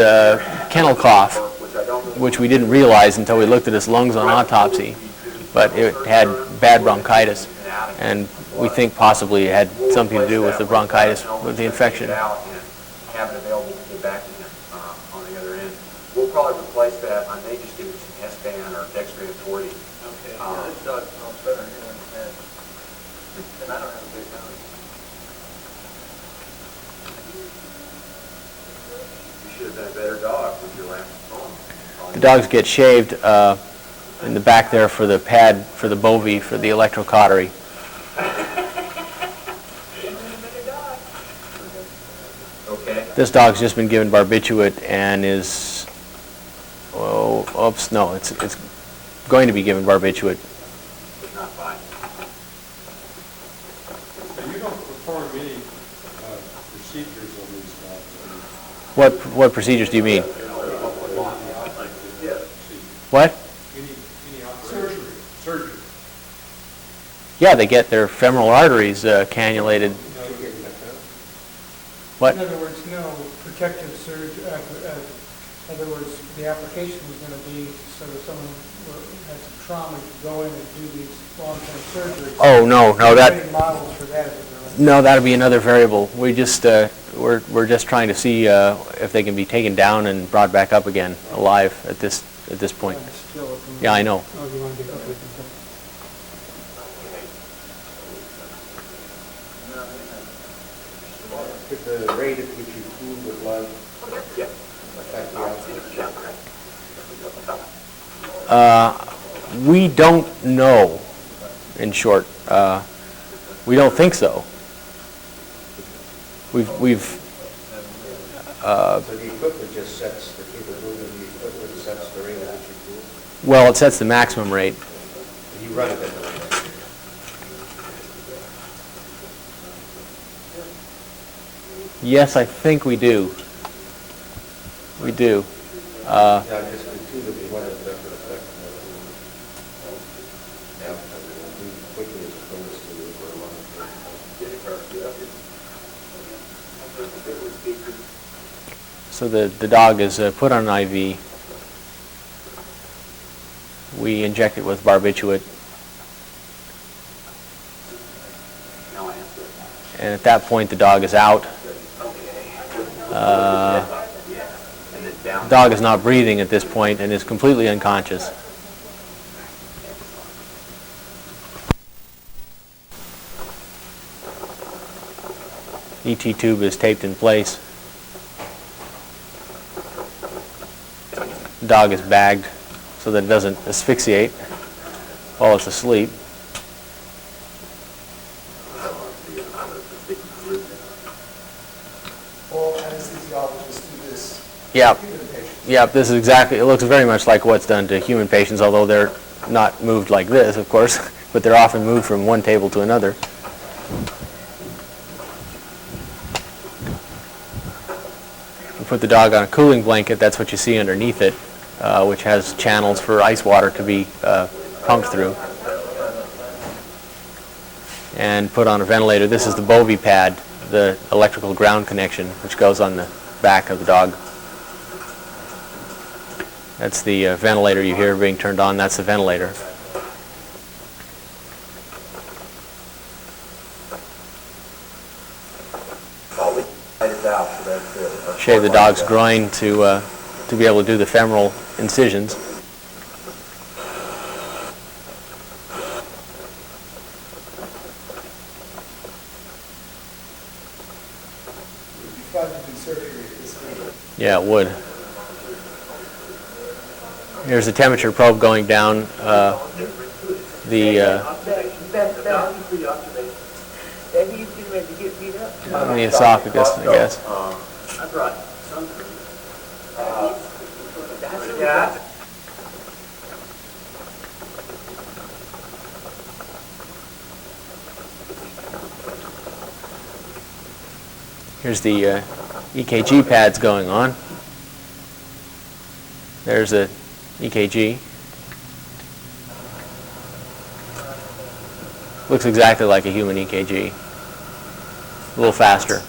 kennel cough, which we didn't realize until we looked at his lungs on autopsy. But it had bad bronchitis, and we think possibly it had something to do with the bronchitis, with the infection. Have it available to get back to him on the other end. We'll probably replace that. I may just give it some S-Ban or Dextran 40. Okay. This dog smells better here than it has. And I don't have a big nose. You should have been a better dog with your last phone. The dogs get shaved in the back there for the pad, for the bovie, for the electrocautery. Okay. This dog's just been given barbiturate and is, it's going to be given barbiturate. It's not fine. So you don't perform any procedures on these dogs? What procedures do you mean? What? Any surgery? Yeah, they get their femoral arteries cannulated. What? In other words, no protective surgery. In other words, the application is going to be so that someone has some trauma to go in and do these long-term surgeries. Oh, no, Any models for that? No, that'll be another variable. We just we're just trying to see if they can be taken down and brought back up again alive at this point. Yeah, I know. Oh, you want to get up with them? Could the rate at which you cool the blood affect the output? We don't know, in short. We don't think so. We've So the equipment just sets the capability of the equipment, sets the rate at which you cool? well, it sets the maximum rate. And you run it at the rate? Yes, I think we do. We do. Yeah, just intuitively what is that effect? Move quickly as opposed to for a long period. So the dog is put on an IV. We inject it with barbiturate. No answer. And at that point, the dog is out. And then down. The dog is not breathing at this point and is completely unconscious. ET tube is taped in place. The dog is bagged so that it doesn't asphyxiate while it's asleep. All anesthesiologists do this. Yeah. Human patients. Yeah, this is exactly, it looks very much like what's done to human patients, although they're not moved like this, of course, but they're often moved from one table to another. You put the dog on a cooling blanket, that's what you see underneath it, which has channels for ice water to be pumped through. And put on a ventilator. This is the Bovie pad, the electrical ground connection, which goes on the back of the dog. That's the ventilator you hear being turned on. That's the ventilator. Shave the dog's groin to be able to do the femoral incisions. Fun to do surgery at this point. Yeah, it would. Here's the temperature probe going down on the esophagus, I guess. I brought sunscreen. Yeah. Here's the EKG pads going on. There's a EKG. Looks exactly like a human EKG. A little faster.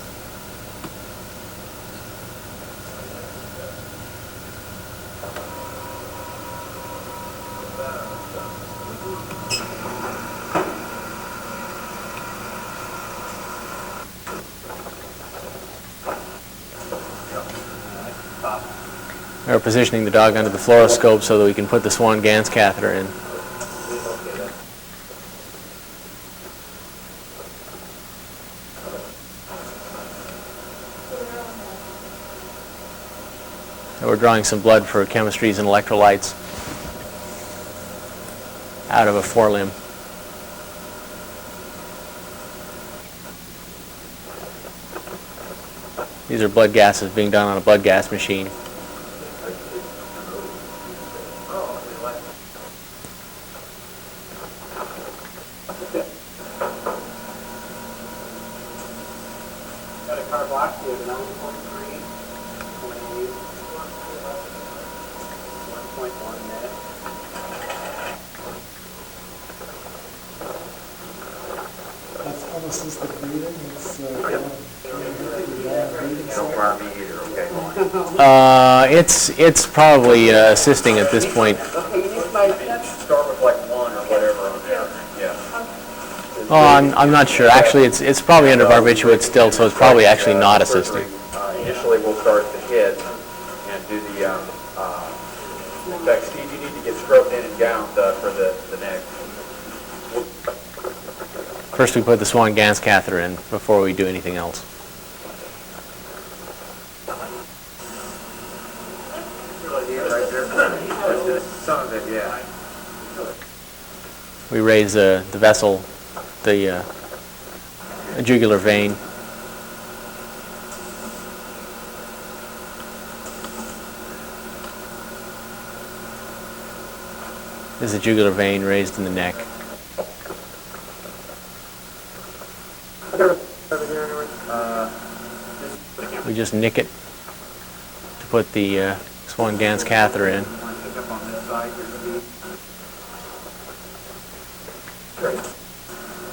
We're positioning the dog under the fluoroscope so that we can put the Swan-Ganz catheter in. And we're drawing some blood for chemistries and electrolytes out of a forelimb. These are blood gases being done on a blood gas machine. Got a carboxy of 9.3, 1.1 minutes. That's unassisted breathing, it's, Don't fire me either, okay? It's probably assisting at this point. Okay, you need my start with like 1 or whatever on there, yeah. Oh, I'm not sure. Actually, it's probably under barbiturate still, so it's probably actually not assisting. Initially, we'll start at the head and do the, in fact, Steve, you need to get scrubbed in and gowned for the neck. First, we put the Swan-Ganz catheter in before we do anything else. Some of it, yeah. We raise the vessel, the jugular vein. This is a jugular vein raised in the neck. We just nick it to put the Swan-Ganz catheter in.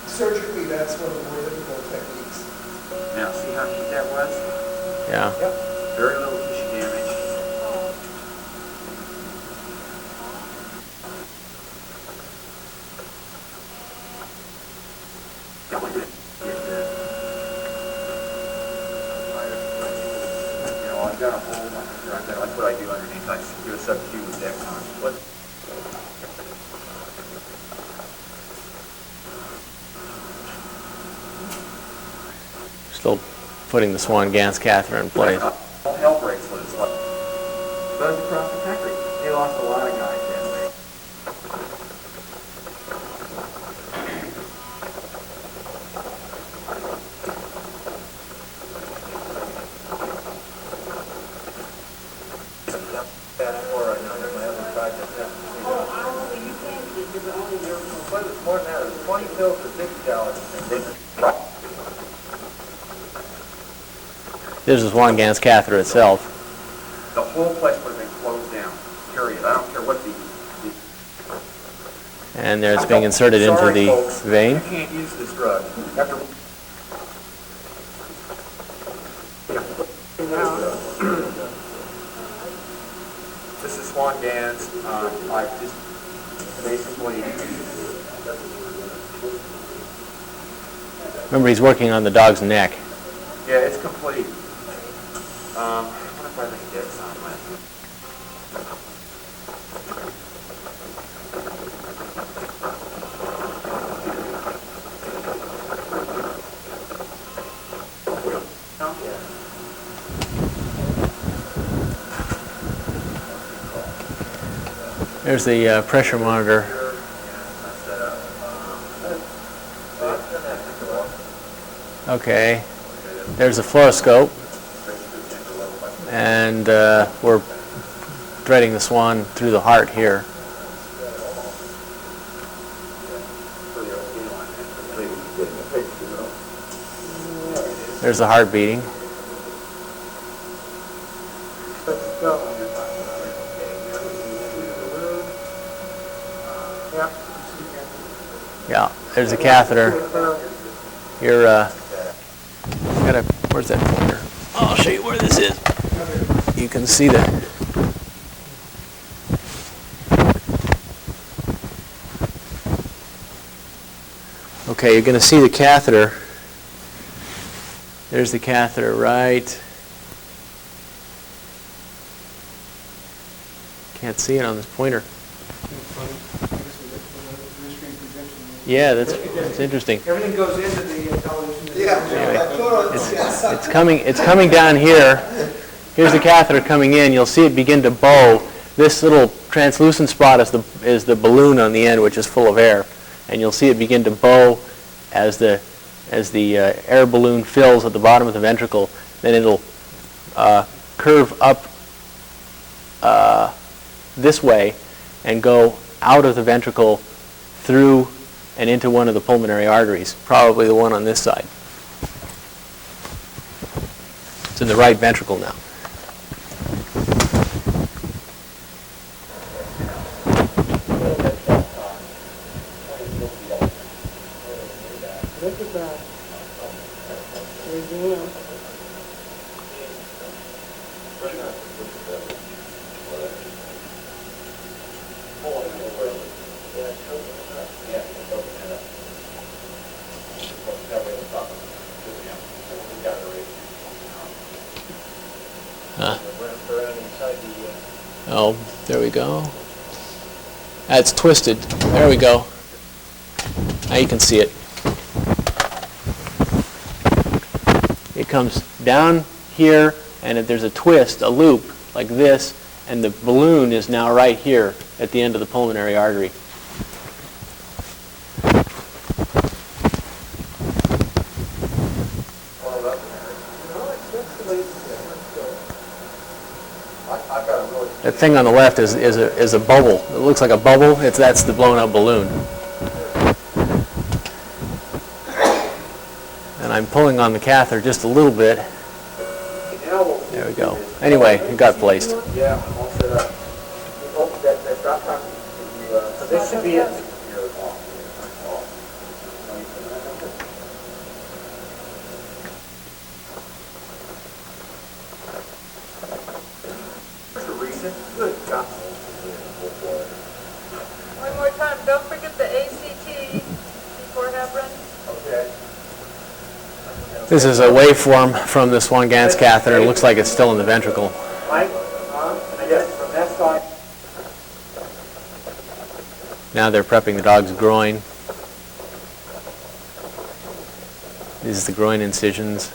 Surgically, that's one of the more difficult techniques. Now, see how neat that was? Yeah. Yep. Very little tissue sub-Q Dexon. What? Still putting the Swan-Ganz catheter in place. Health bracelets. Buzz across the country. They lost a lot of guys that way. More than that, it was 20 pills for $60. This is Swan-Ganz catheter itself. The whole place would have been closed down, period. I don't care what the And there it's being inserted into Sorry, the folks, vein. You can't use this drug. After this is Swan-Ganz. I just basically. Remember, he's working on the dog's neck. Yeah, it's complete. I wonder if I can get some. There's the pressure monitor. Okay. There's the fluoroscope. And we're threading the swan through the heart here. There's the heart beating. Yeah, there's a catheter. You're where's that pointer? I'll show you where this is. You can see the okay, you're going to see the catheter. There's the catheter right. Can't see it on this pointer. Yeah, that's interesting. Everything goes into the television. Anyway, it's coming down here. Here's the catheter coming in. You'll see it begin to bow. This little translucent spot is the balloon on the end, which is full of air, and you'll see it begin to bow as the air balloon fills at the bottom of the ventricle. Then it'll curve up this way and go out of the ventricle through and into one of the pulmonary arteries, probably the one on this side. It's in the right ventricle now. Look at that. There's the one. Oh, there we go. That's twisted. There we go. Now you can see it. It comes down here, and there's a twist, a loop, like this, and the balloon is now right here at the end of the pulmonary artery. That thing on the left is a bubble. It looks like a bubble. That's the blown up balloon. And I'm pulling on the catheter just a little bit. There we go. Anyway, it got placed. Yeah, all set up. This should be it. One more time, don't forget the ACT before heparin. Okay. This is a waveform from the Swan-Ganz catheter. It looks like it's still in the ventricle. Mike, yes, from that side. Now they're prepping the dog's groin. This is the groin incisions.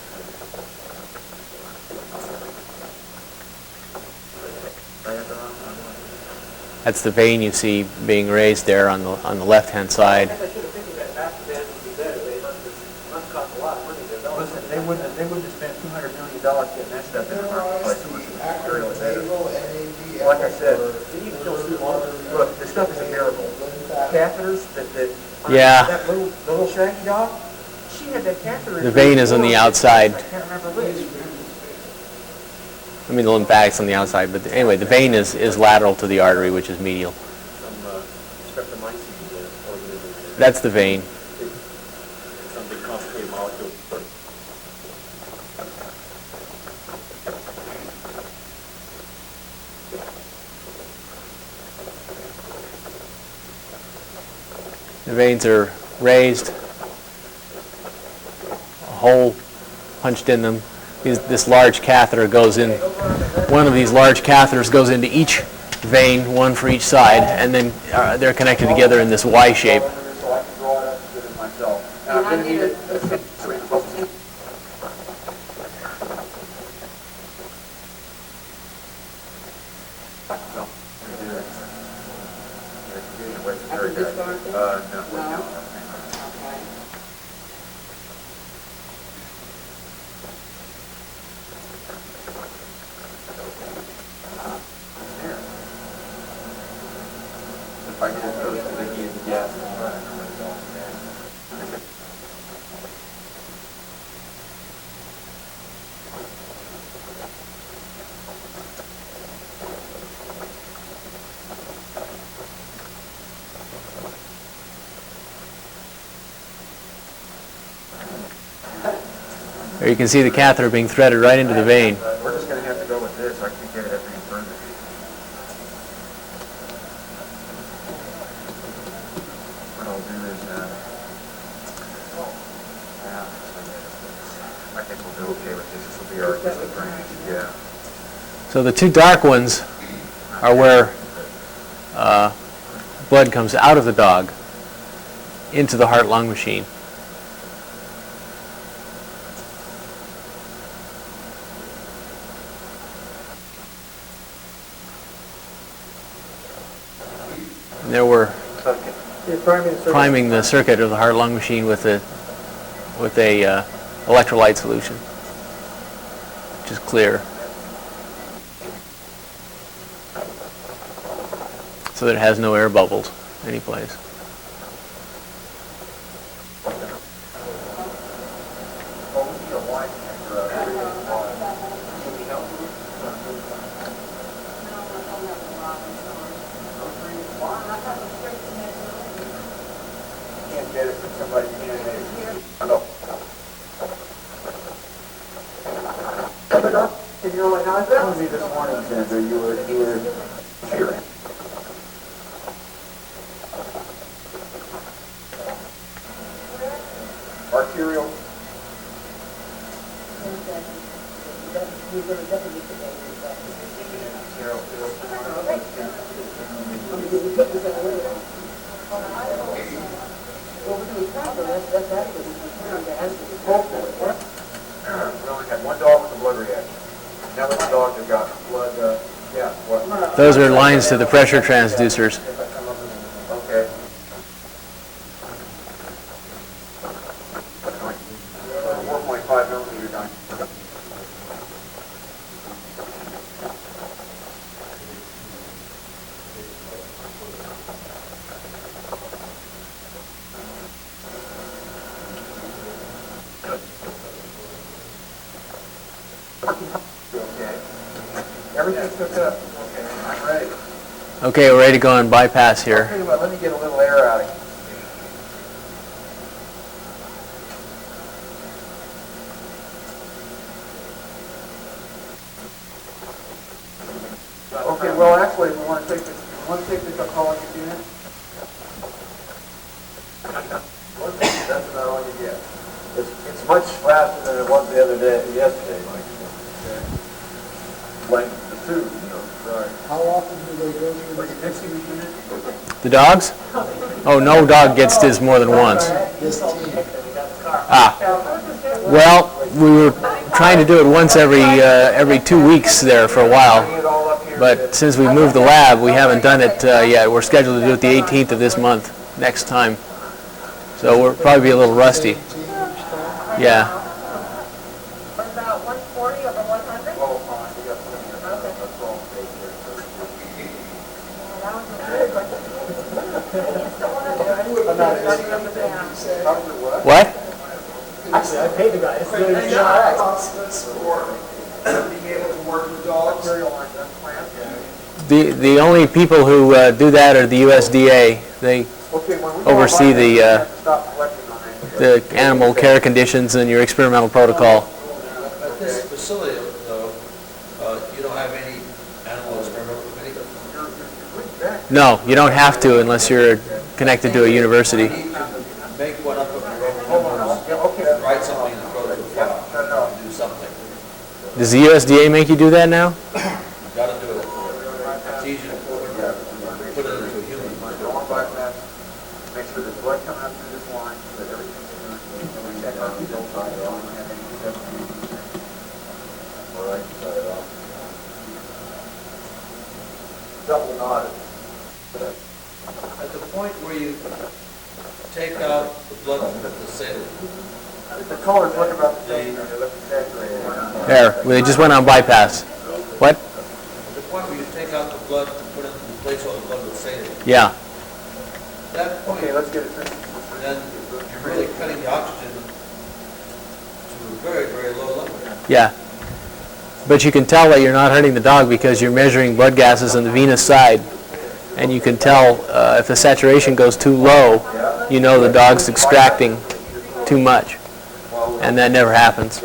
That's the vein you see being raised there on the left-hand side. I should have figured that back then would be better. They must cost a lot of money to develop. Listen, they wouldn't have spent $200 million getting that stuff in the marketplace. It was materially better. Like I said, look, this stuff is a miracle. Catheters Yeah. that little shaggy dog, she had that catheter. The vein is on the outside. I can't remember which. I mean, the lymphatic's on the outside, but anyway, the vein is lateral to the artery, which is medial. Some streptomycin organism. That's the vein. Some big complicated molecule. The veins are raised, a hole punched in them. This large catheter goes in, one of these large catheters goes into each vein, one for each side, and then they're connected together in this Y shape. So I can draw it up good as myself. And I'm going to need a If I get it close to the heat, yes. There you can see the catheter being threaded right into the vein. We're just going to have to go with this. I can't get it up any further. What I'll do is, I think we'll do okay with this. This will be our artistic range. Yeah. So the two dark ones are where blood comes out of the dog into the heart-lung machine. And there we're priming the circuit of the heart-lung machine with a electrolyte solution, which is clear, so that it has no air bubbles anyplace. Can't get it from somebody Hello. Can you really how's that? Me this morning, Sandra. You were cheering. Arterial. We only had one dog with a blood reaction. Now the dog that got blood, yeah, what? Those are lines to the pressure transducers. Okay. 4.5 millimeter gun. Okay. Everything's hooked up. Okay, I'm ready. Okay, we're ready to go on bypass here. Tell you what, let me get a little air out of here. Okay, well, actually, we want to take this alcoholic unit. That's about all you get. It's much faster than it was the other day, yesterday, Mike. Like the tube, How often do they go through the The dogs? Oh, no dog gets this more than once. this team? Ah. Well, we were trying to do it once every 2 weeks there for a while, but since we moved the lab, we haven't done it yet. We're scheduled to do it the 18th of this month, next time. So we'll probably be a little rusty. Yeah. About 140 over 100? What? Actually, I paid the guy. It's really being able to work with dogs. The only people who do that are the USDA. They oversee the animal care conditions and your experimental protocol. At this facility, though, you don't have any animal experimental committee? No, you don't have to unless you're connected to a university. You need to make one up of your own members, write something and throw it in the file, do something. Does the USDA make you do that now? You've got to do it. It's easier to put it into a human. Make sure the blood coming out through this line, so that everything's smooth. And we check our results on it, don't have any discrepancies. All right, shut it off. Double knotted. At the point where you take out the blood from the saline, The colors look about the same, they look exaggerated. There, they just went on bypass. What? at the point where you take out the blood to put it, replace all the blood with saline, Yeah. at that point, Okay, let's get it. then you're really cutting the oxygen to a very, very low level. Yeah. But you can tell that you're not hurting the dog because you're measuring blood gases on the venous side. And you can tell if the saturation goes too low, you know the dog's extracting too much. And that never happens.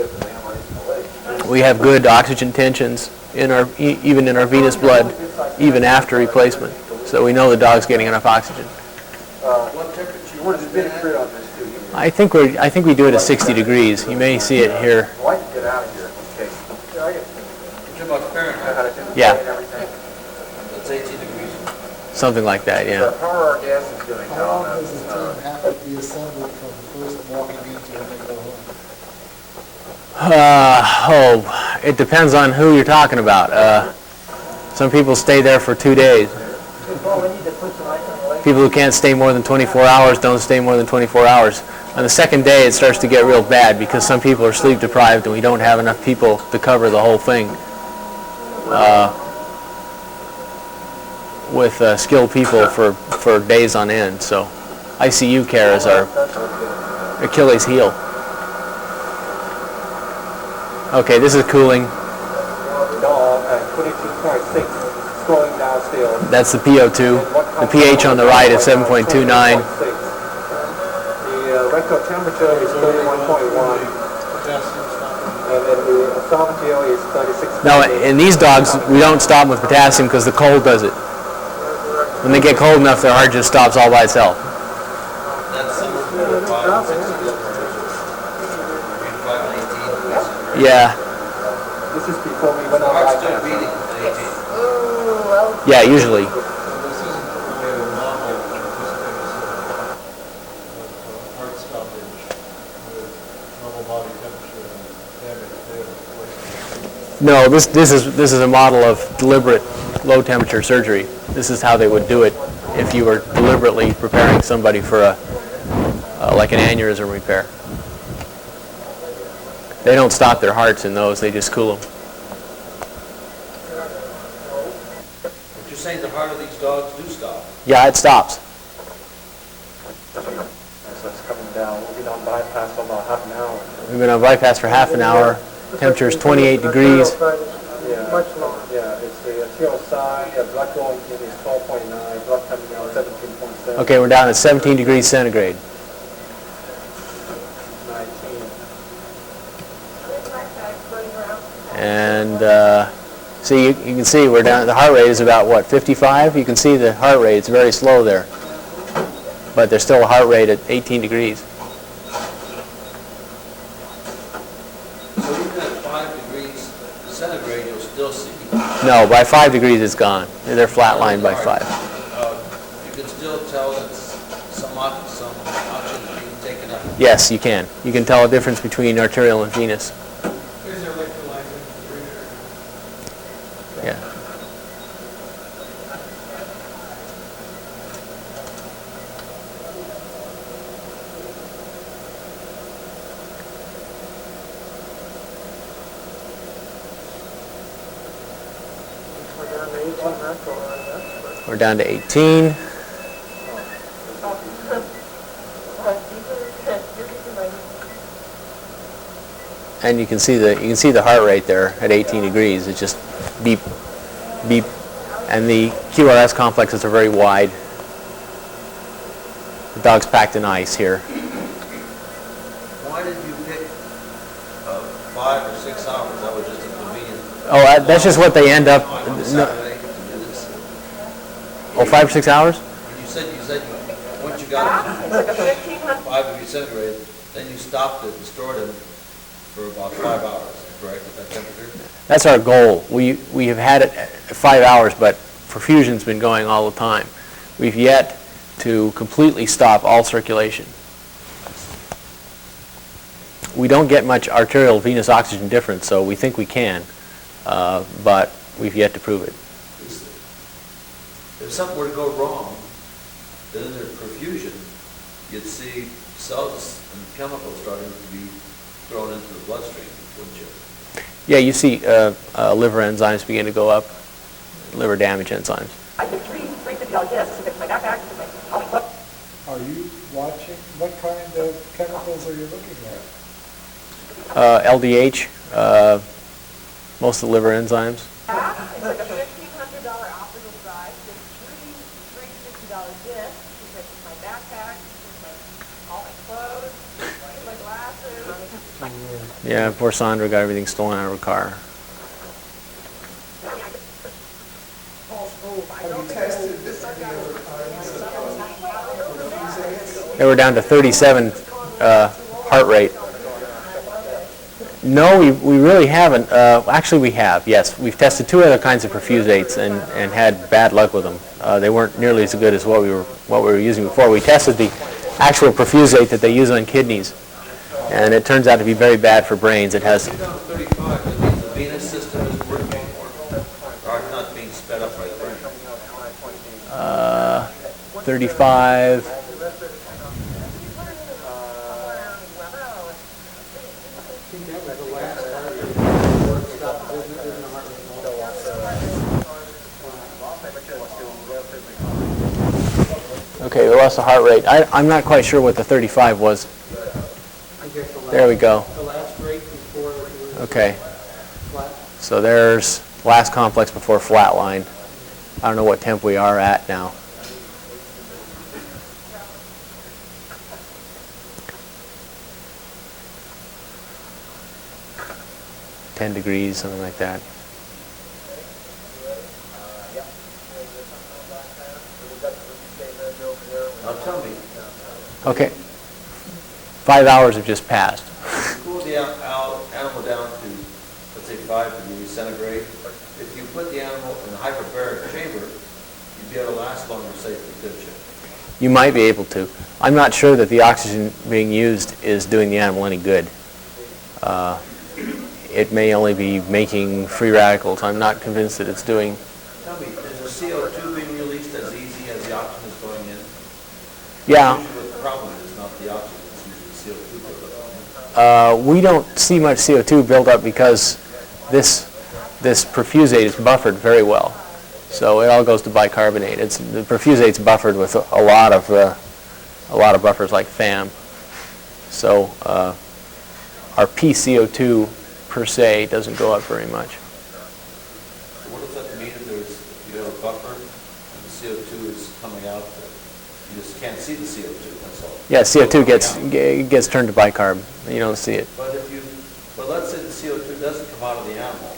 We have good oxygen tensions in our, even in our venous blood, even after replacement. So we know the dog's getting enough oxygen. What temperature? We're just being clear on this too. I think we do it at 60 degrees. You may see it here. Well, I can get out of here in this case. Yeah, I get You're talking about Fahrenheit, Yeah. and everything. that's 18 degrees. Something like that, yeah. So how are our gases doing? How long does the team have to be assembled from first walking into when they go home? It depends on who you're talking about. Some people stay there for 2 days. People who can't stay more than 24 hours don't stay more than 24 hours. On the second day, it starts to get real bad because some people are sleep deprived and we don't have enough people to cover the whole thing with skilled people for days on end. So ICU care is our Achilles heel. Okay, this is cooling. 22.6, scrolling down still. That's the PO2. The pH on the right is 7.29. The rectal temperature is 31.1. And then the esophageal is 36. Now, in these dogs, we don't stop them with potassium because the cold does it. When they get cold enough, their heart just stops all by itself. That's similar to 5 and 6 between 5 and 18. Yeah, This is before we went The on heart's still bypass. beating at 18. yeah, usually. So this isn't really a normal heart stoppage with normal body temperature and damage. No, this is a model of deliberate low temperature surgery. This is how they would do it if you were deliberately preparing somebody for like an aneurysm repair. They don't stop their hearts in those; they just cool them. But you're saying the heart of these dogs do stop. Yeah, it stops. So it's coming down. We'll be on bypass for about half an hour. We've been on bypass for half an hour. Temperature is 28 degrees. Yeah, much longer. Yeah, it's the arterial side, the blood going in is 12.9, blood coming out 17.7. Okay, we're down at 17 degrees centigrade. 19. And see, you can see we're down. The heart rate is about what, 55? You can see the heart rate. It's very slow there, but there's still a heart rate at 18 degrees. So even at 5 degrees centigrade, you'll still see No, by 5 degrees it's gone. They're flatlined by 5. You can still tell that some oxygen is being taken up. Yes, you can. You can tell a difference between arterial and venous. Is there electrolytes in Yeah. We're down to 18. And you can see the heart rate there at 18 degrees. It's just beep, beep, and the QRS complexes are very wide. The dog's packed in ice here. Why did you pick 5 or 6 hours? That was just a convenient. Oh, that's just what they end up. On No, Saturday to do this. oh, 5 or 6 hours? You said once you got it to 5 degrees centigrade, then you stopped it and stored it for about 5 hours, correct, at that temperature? That's our goal. We have had it at 5 hours, but perfusion's been going all the time. We've yet to completely stop all circulation. We don't get much arterial venous oxygen difference, so we think we can, but we've yet to prove it. If something were to go wrong, then in their perfusion, you'd see cells and chemicals starting to be thrown into the bloodstream, wouldn't you? Yeah, you see liver enzymes begin to go up, liver damage enzymes. Are you watching? What kind of chemicals are you looking at? LDH, most of the liver enzymes. It's like a $1,500 optical drive, this $360 disc, because it's my backpack, all my clothes, my glasses. Yeah, poor Sandra got everything stolen out of her car. Have you tested any other kinds of perfusates? They were down to 37 heart rate. No, we really haven't. Actually, we have, yes. We've tested 2 other kinds of perfusates and had bad luck with them. They weren't nearly as good as what we were using before. We tested the actual perfusate that they use on kidneys, and it turns out to be very bad for brains. It has... Down to 35, that means the venous system isn't working anymore, or not being sped up by the brain. 35... Okay, we lost the heart rate. I'm not quite sure what the 35 was. There we go. The last rate before it was Okay, flat. so there's last complex before flatline. I don't know what temp we are at now. $10 degrees, something like that. Now tell me, Okay. 5 hours have just passed. cool the animal down to, let's say, 5 degrees centigrade. If you put the animal in a hyperbaric chamber, you'd be able to last longer safely, couldn't you? You might be able to. I'm not sure that the oxygen being used is doing the animal any good. It may only be making free radicals. I'm not convinced that it's doing... Tell me, is the CO2 being released as easy as the oxygen is going in? Yeah, Usually what the problem is not the oxygen, it's usually CO2 buildup. we don't see much CO2 build up because this perfusate is buffered very well. So it all goes to bicarbonate. The perfusate's buffered with a lot of buffers like FAM. So our PCO2 per se doesn't go up very much. So what does that mean if you have a buffer and the CO2 is coming out? You just can't see the CO2, that's all. Yeah, CO2 gets turned to bicarb. You don't see it. But let's say the CO2 doesn't come out of the animal,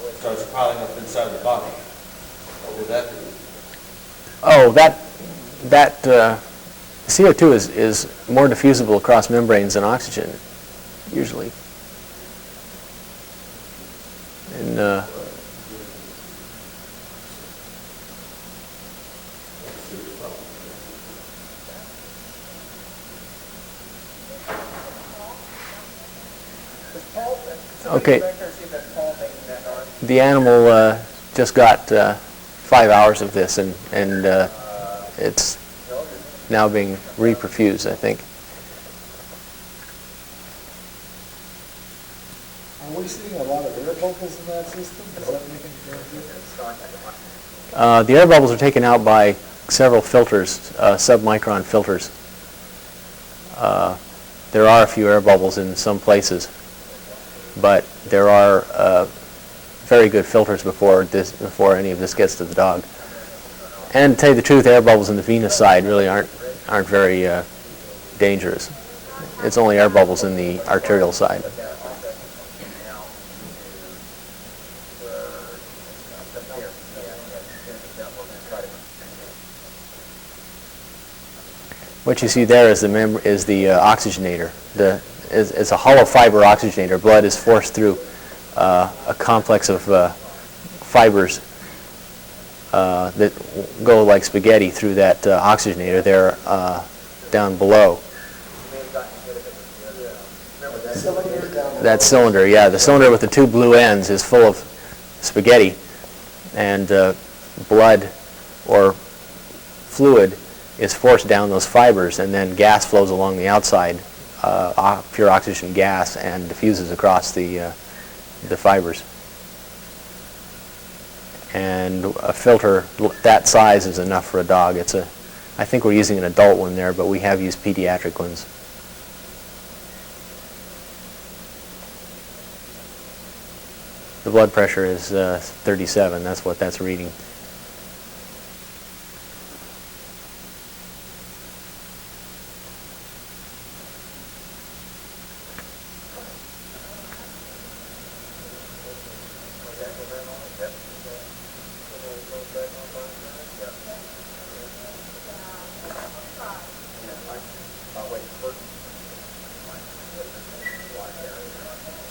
it starts piling up inside the body. What would that do? Oh, that CO2 is more diffusible across membranes than oxygen, usually. And Okay. The animal just got 5 hours of this, and it's now being reperfused, I think. Are we seeing a lot of air bubbles in that system? Does that make any difference? The air bubbles are taken out by several filters, submicron filters. There are a few air bubbles in some places, but there are very good filters before any of this gets to the dog. And to tell you the truth, air bubbles in the venous side really aren't very dangerous. It's only air bubbles in the arterial side. What you see there is the oxygenator. It's a hollow fiber oxygenator. Blood is forced through a complex of fibers that go like spaghetti through that oxygenator there down below. That cylinder, yeah. The cylinder with the two blue ends is full of spaghetti, and blood or fluid is forced down those fibers, and then gas flows along the outside, pure oxygen gas, and diffuses across the fibers. And a filter that size is enough for a dog. I think we're using an adult one there, but we have used pediatric ones. The blood pressure is 37. That's what that's reading.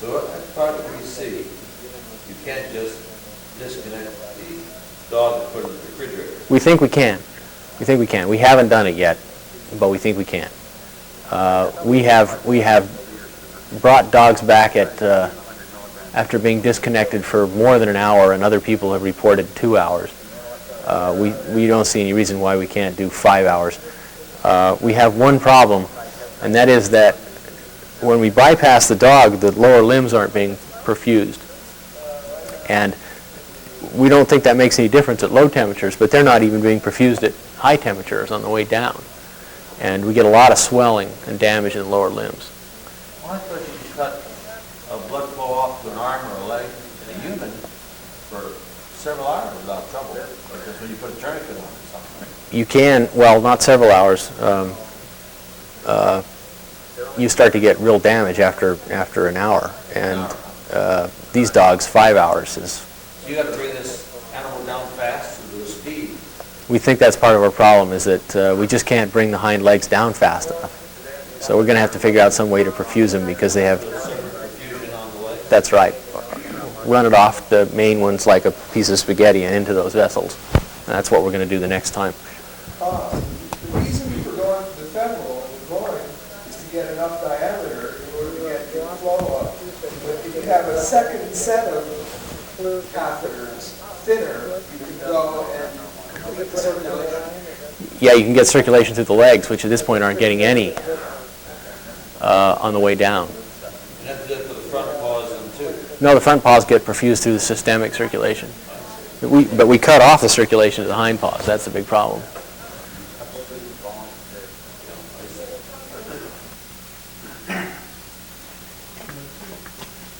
So at part of BC, you can't just disconnect the dog and put it in the refrigerator. We think we can. We think we can. We haven't done it yet, but we think we can. We have brought dogs back after being disconnected for more than an hour, and other people have reported 2 hours. We don't see any reason why we can't do 5 hours. We have one problem, and that is that when we bypass the dog, the lower limbs aren't being perfused. And we don't think that makes any difference at low temperatures, but they're not even being perfused at high temperatures on the way down. And we get a lot of swelling and damage in the lower limbs. Well, I thought you could cut a blood flow off to an arm or a leg in a human for several hours without trouble. But just when you put a tourniquet on or something. You can, well, not several hours. You start to get real damage after an hour. And these dogs, 5 hours is... So you got to bring this animal down fast to the speed. We think that's part of our problem, is that we just can't bring the hind legs down fast enough. So we're going to have to figure out some way to perfuse them, because they have... Perfusion on the leg. That's right. Run it off the main ones like a piece of spaghetti and into those vessels. And that's what we're going to do the next time. The reason for going to the femoral and the groin is to get enough diameter in order to get good flow up. But if you have a second set of catheters, thinner, you can go and complete the circulation. Yeah, you can get circulation through the legs, which at this point aren't getting any on the way down. You have to do it for the front paws and too. No, the front paws get perfused through the systemic circulation. But we cut off the circulation to the hind paws. That's the big problem.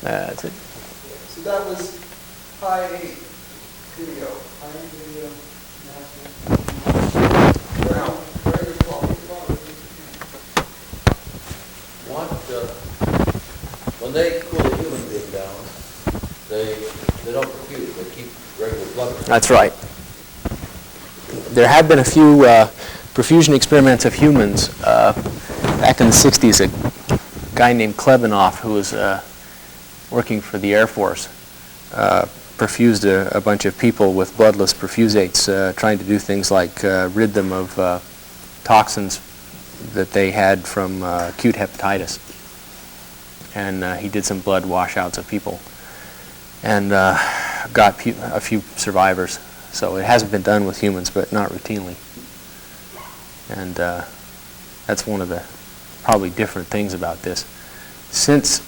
That's it. So that was high 8 video. Very good quality. When they cool a human being down, they don't perfuse. They keep regular blood pressure. That's right. There have been a few perfusion experiments of humans back in the 60s. A guy named Klebanoff, who was working for the Air Force, perfused a bunch of people with bloodless perfusates, trying to do things like rid them of toxins that they had from acute hepatitis. and he did some blood washouts of people, and got a few survivors. So it hasn't been done with humans, but not routinely. And that's one of the probably different things about this. Since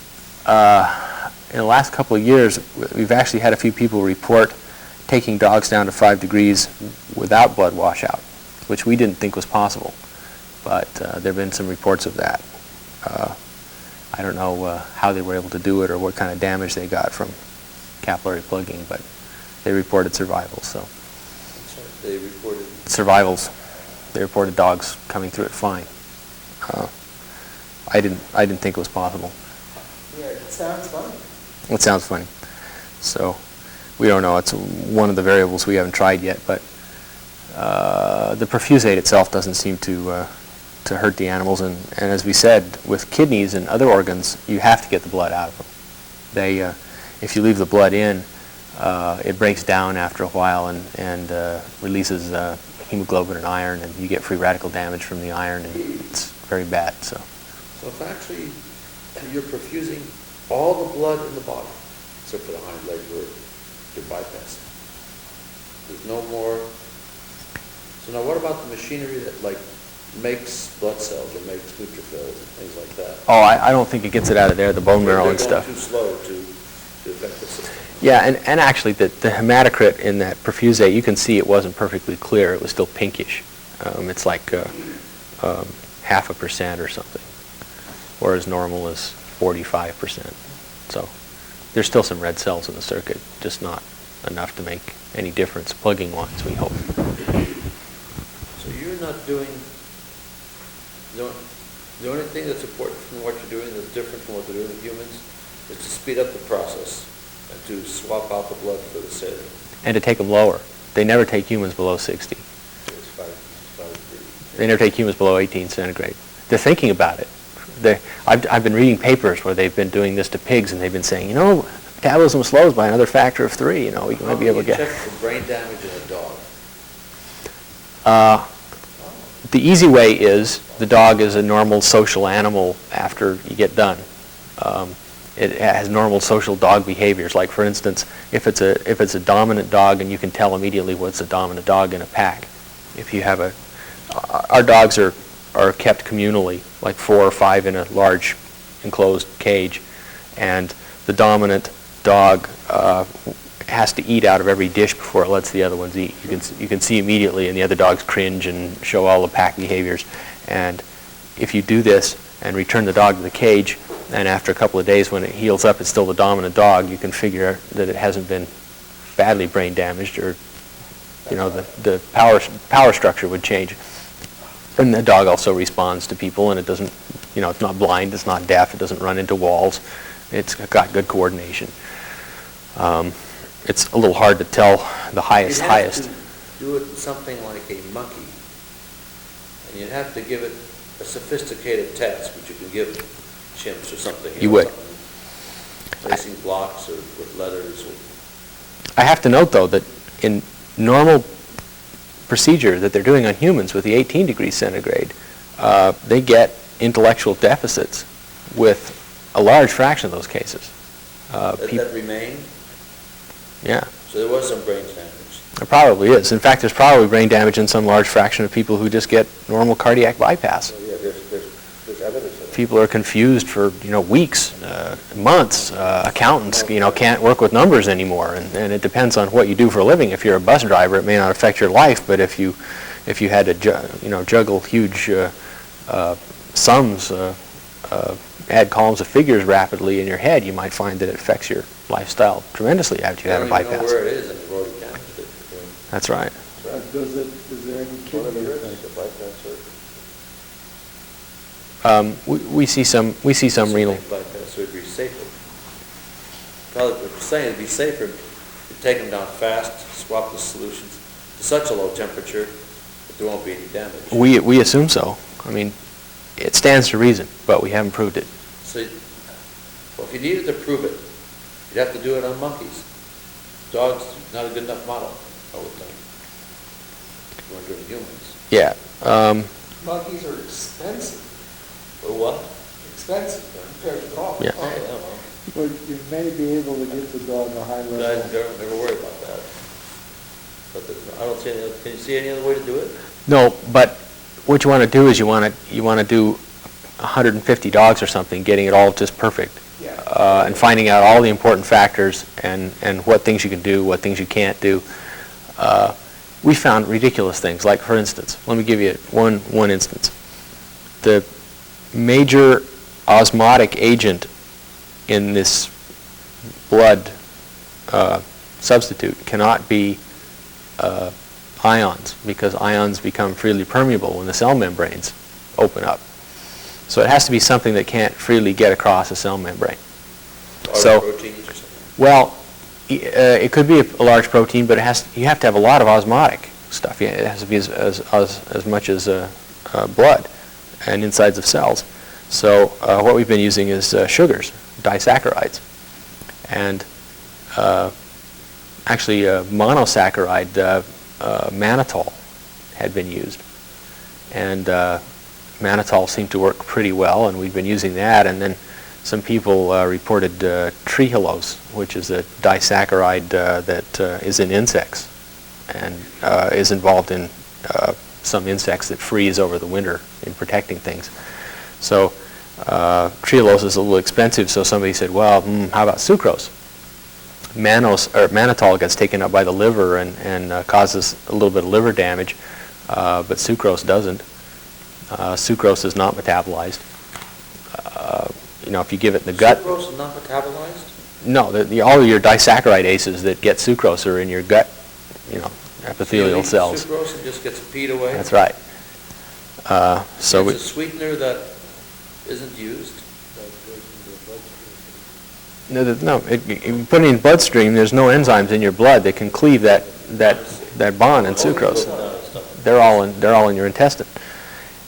in the last couple of years, we've actually had a few people report taking dogs down to 5 degrees without blood washout, which we didn't think was possible. But there have been some reports of that. I don't know how they were able to do it or what kind of damage they got from capillary plugging, but they reported survivals. So They reported survivals. They reported dogs coming through it fine. I didn't think it was possible. Yeah, it sounds funny. It sounds funny. So we don't know. It's one of the variables we haven't tried yet, but the perfusate itself doesn't seem to hurt the animals. And as we said, with kidneys and other organs, you have to get the blood out of them. They, if you leave the blood in, it breaks down after a while and releases hemoglobin and iron, and you get free radical damage from the iron, and it's very bad. So if actually you're perfusing all the blood in the body, except for the hind leg where you're bypassing, there's no more. So now what about the machinery that makes blood cells or makes neutrophils and things like that? oh, I don't think it gets it out of there, the bone marrow and stuff. They're too slow to affect the system. Yeah, and actually the hematocrit in that perfusate, you can see it wasn't perfectly clear. It was still pinkish. It's like 0.5% or something, whereas normal is 45%. So there's still some red cells in the circuit, just not enough to make any difference plugging-wise, we hope. So you're not doing, the only thing that's important from what you're doing that's different from what they're doing with humans is to speed up the process and to swap out the blood for the saline. And to take them lower. They never take humans below 60. It's 5 They never take humans below 18 centigrade. They're thinking about it. I've been reading papers where they've been doing this to pigs, and they've been saying, metabolism slows by another factor of 3. You might be able to get. Check for brain damage in a dog. The easy way is the dog is a normal social animal after you get done. It has normal social dog behaviors. Like, for instance, if it's a dominant dog, and you can tell immediately what's a dominant dog in a pack. If you have our dogs are kept communally, like 4 or 5 in a large enclosed cage, and the dominant dog has to eat out of every dish before it lets the other ones eat. You can see immediately, and the other dogs cringe and show all the pack behaviors. And if you do this and return the dog to the cage, and after a couple of days when it heals up, it's still the dominant dog, you can figure that it hasn't been badly brain damaged, or the power structure would change. And the dog also responds to people, and it doesn't, it's not blind, it's not deaf, it doesn't run into walls, it's got good coordination. It's a little hard to tell the highest. You have to do it in something like a monkey, and you have to give it a sophisticated task, which you can give chimps or something. You would. Placing blocks or with letters. I have to note, though, that in normal procedure that they're doing on humans with the 18 degrees centigrade, they get intellectual deficits with a large fraction of those cases. That remain? Yeah. So there was some brain damage. There probably is. In fact, there's probably brain damage in some large fraction of people who just get normal cardiac bypass. So yeah, there's evidence of it. People are confused for weeks, months. Accountants can't work with numbers anymore, and it depends on what you do for a living. If you're a bus driver, it may not affect your life, but if you had to juggle huge sums, add columns of figures rapidly in your head, you might find that it affects your lifestyle tremendously after you have a bypass. You don't even know where it is, and you've already damaged it. That's right. Is there any kidney effect? We see some renal. Bypass surgery safely. Probably what you're saying, it'd be safer to take them down fast, swap the solutions to such a low temperature that there won't be any damage. We assume so. I mean, it stands to reason, but we haven't proved it. So, if you needed to prove it, you'd have to do it on monkeys. Dogs, not a good enough model, I would think. You want to do it in humans. Yeah. Monkeys are expensive. For what? expensive compared to cost. Yeah. Oh, yeah, well, Well, you may be able to get the dog a high I level. never worry about that. But I don't see any other, can you see any other way to do it? No, but what you want to do is you want to do 150 dogs or something, getting it all just perfect, Yeah. and finding out all the important factors and what things you can do, what things you can't do. We found ridiculous things. Like, for instance, let me give you one instance. The major osmotic agent in this blood substitute cannot be ions, because ions become freely permeable when the cell membranes open up. So it has to be something that can't freely get across a cell membrane. Or So- proteins or something? Well, it could be a large protein, but you have to have a lot of osmotic stuff. Yeah, it has to be as much as blood and insides of cells. So what we've been using is sugars, disaccharides, and actually monosaccharide mannitol had been used, and mannitol seemed to work pretty well, and we've been using that. And then some people reported trehalose, which is a disaccharide that is in insects and is involved in some insects that freeze over the winter in protecting things. So trehalose is a little expensive, so somebody said, well, how about sucrose? Mannitol gets taken up by the liver and causes a little bit of liver damage, but sucrose doesn't. Sucrose is not metabolized. If you give it in the gut. Sucrose is not metabolized? No, all of your disaccharide aces that get sucrose are in your gut, epithelial cells. Sucrose and just gets peed away? That's right. So It's a sweetener that isn't used? no, you put it in bloodstream. There's no enzymes in your blood that can cleave that bond in sucrose. They're all in your intestine.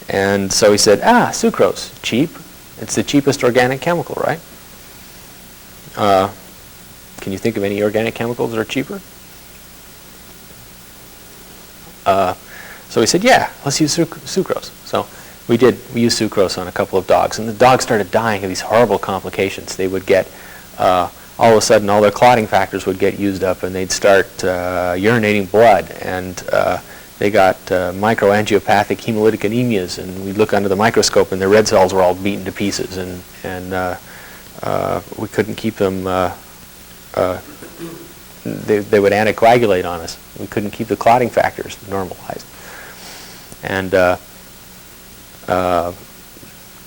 And so he said, sucrose, cheap. It's the cheapest organic chemical, right? Can you think of any organic chemicals that are cheaper? So he said, yeah, let's use sucrose. So we used sucrose on a couple of dogs, and the dogs started dying of these horrible complications. They would get, all of a sudden, all their clotting factors would get used up, and they'd start urinating blood, and they got microangiopathic hemolytic anemias, and we'd look under the microscope, and their red cells were all beaten to pieces, and we couldn't keep them. They would anticoagulate on us. We couldn't keep the clotting factors normalized, and the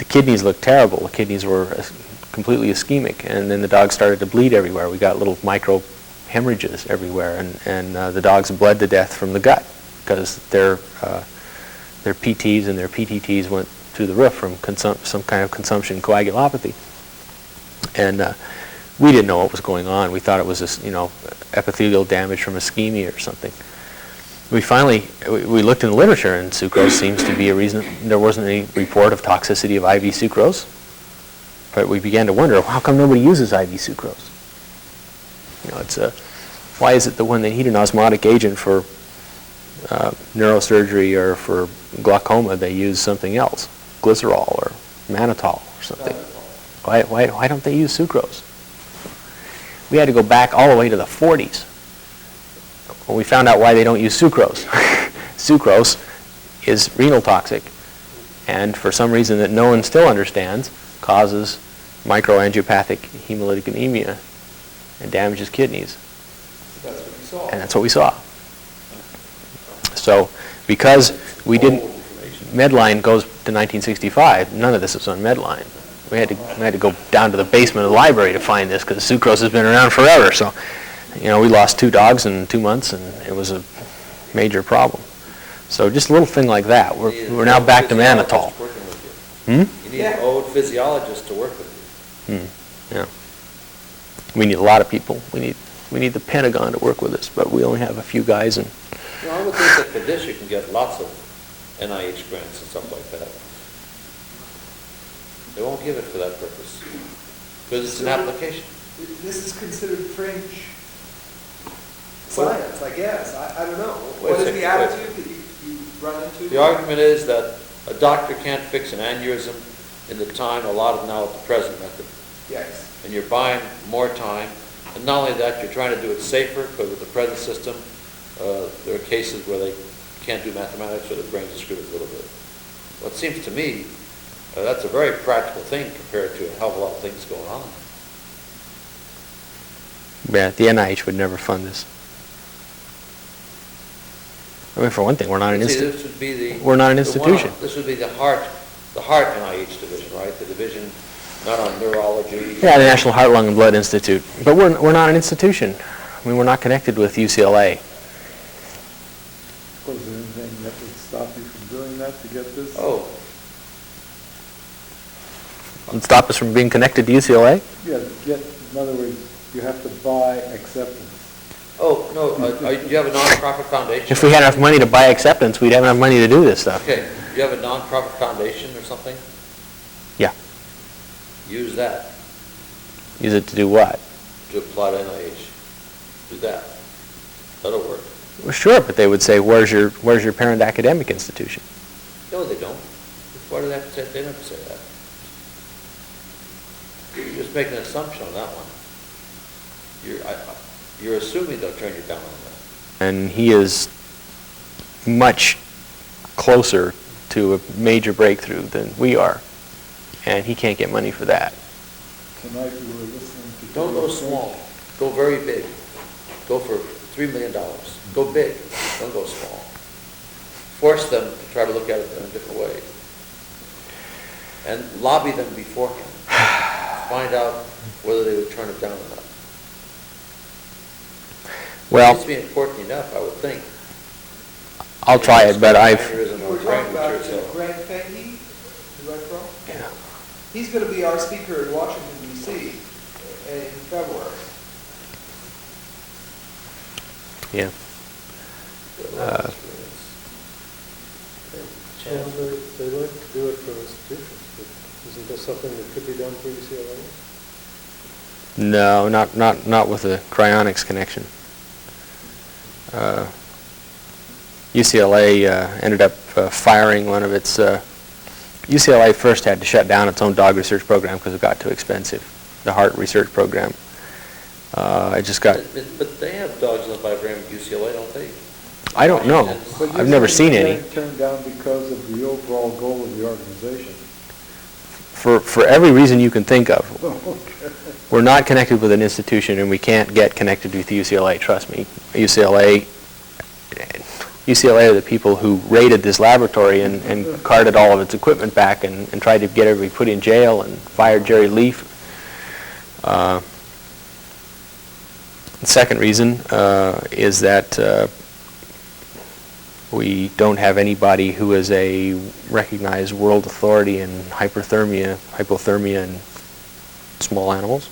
kidneys looked terrible. The kidneys were completely ischemic, and then the dogs started to bleed everywhere. We got little micro hemorrhages everywhere, and the dogs bled to death from the gut, because their PTs and their PTTs went through the roof from some kind of consumption coagulopathy. And we didn't know what was going on. We thought it was this, epithelial damage from ischemia or something. We looked in the literature, and sucrose seems to be a reason. There wasn't any report of toxicity of IV sucrose, but we began to wonder, how come nobody uses IV sucrose? Why is it that when they need an osmotic agent for neurosurgery or for glaucoma, they use something else, glycerol or mannitol or something? Why don't they use sucrose? We had to go back all the way to the 40s when we found out why they don't use sucrose. Sucrose is renal toxic, and for some reason that no one still understands, causes microangiopathic hemolytic anemia and damages kidneys. That's what you saw. And that's what we saw. So because we didn't, Medline goes to 1965, none of this is on Medline. We had to go down to the basement of the library to find this, because sucrose has been around forever. So, we lost 2 dogs in 2 months, and it was a major problem. So just a little thing like that. We're now back to mannitol. You need an old physiologist to work with you. Yeah. We need a lot of people. We need the Pentagon to work with us, but we only have a few guys. And I would think that for this you can get lots of NIH grants and stuff like that. They won't give it for that purpose, because it's an application. This is considered fringe science, I guess. I don't know. Wait a What is second, the wait. attitude that you run into? The argument is that a doctor can't fix an aneurysm in the time allotted now at the present method. Yes. And you're buying more time. And not only that, you're trying to do it safer, because with the present system, there are cases where they can't do mathematics or their brains are screwed a little bit. Well, it seems to me that's a very practical thing compared to a hell of a lot of things going on. Yeah, the NIH would never fund this. I mean, for one thing, we're not an institution. This would be the We're not an the institution. This would be the heart NIH division, right? The division not on neurology. Yeah, the National Heart, Lung, and Blood Institute. But we're not an institution. I mean, we're not connected with UCLA. Was there anything that would stop you from doing that to get this? Oh, And stop us from being connected to UCLA? Yeah, in other words, you have to buy acceptance. oh no. Do you have a nonprofit foundation? If we had enough money to buy acceptance, we'd have enough money to do this stuff. Okay. Do you have a nonprofit foundation or something? Yeah. Use that Use it to do what? to apply to NIH. Do that. That'll work. Well, sure, but they would say, where's your parent academic institution? No, they don't. Why do they have to say? They don't have to say that. You're just making an assumption on that one. You're assuming they'll turn you down on that. And he is much closer to a major breakthrough than we are, and he can't get money for that. Tonight we were listening to... Don't go small. Go very big. Go for $3 million. Go big. Don't go small. Force them to try to look at it in a different way. And lobby them beforehand. Find out whether they would turn it down or not. Well, It's be important enough, I would think. I'll try it, but We're talking about Grant Fahey, is that from? Yeah. He's going to be our speaker in Washington, D.C. in February. Yeah. Well, they like to do it for institutions, but isn't there something that could be done for UCLA? No, not with the cryonics connection. UCLA ended up firing one of its... UCLA first had to shut down its own dog research program because it got too expensive, the heart research program. It just got... But they have dogs in the program at UCLA, don't they? I don't know. But I've never seen any. Turned down because of the overall goal of the organization. For every reason you can think of. Okay. We're not connected with an institution, and we can't get connected with UCLA, trust me. UCLA are the people who raided this laboratory and carted all of its equipment back and tried to get everybody put in jail and fired Jerry Leaf. The second reason is that we don't have anybody who is a recognized world authority in hypothermia in small animals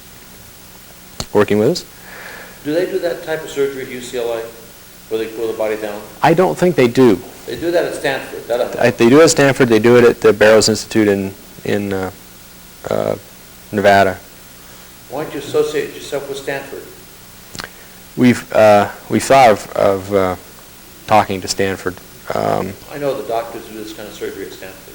working with us. Do they do that type of surgery at UCLA, where they cool the body down? I don't think they do. They do that at Stanford. They do it at Stanford. They do it at the Barrows Institute in Nevada. Why don't you associate yourself with Stanford? We've thought of talking to Stanford. I know the doctors do this kind of surgery at Stanford.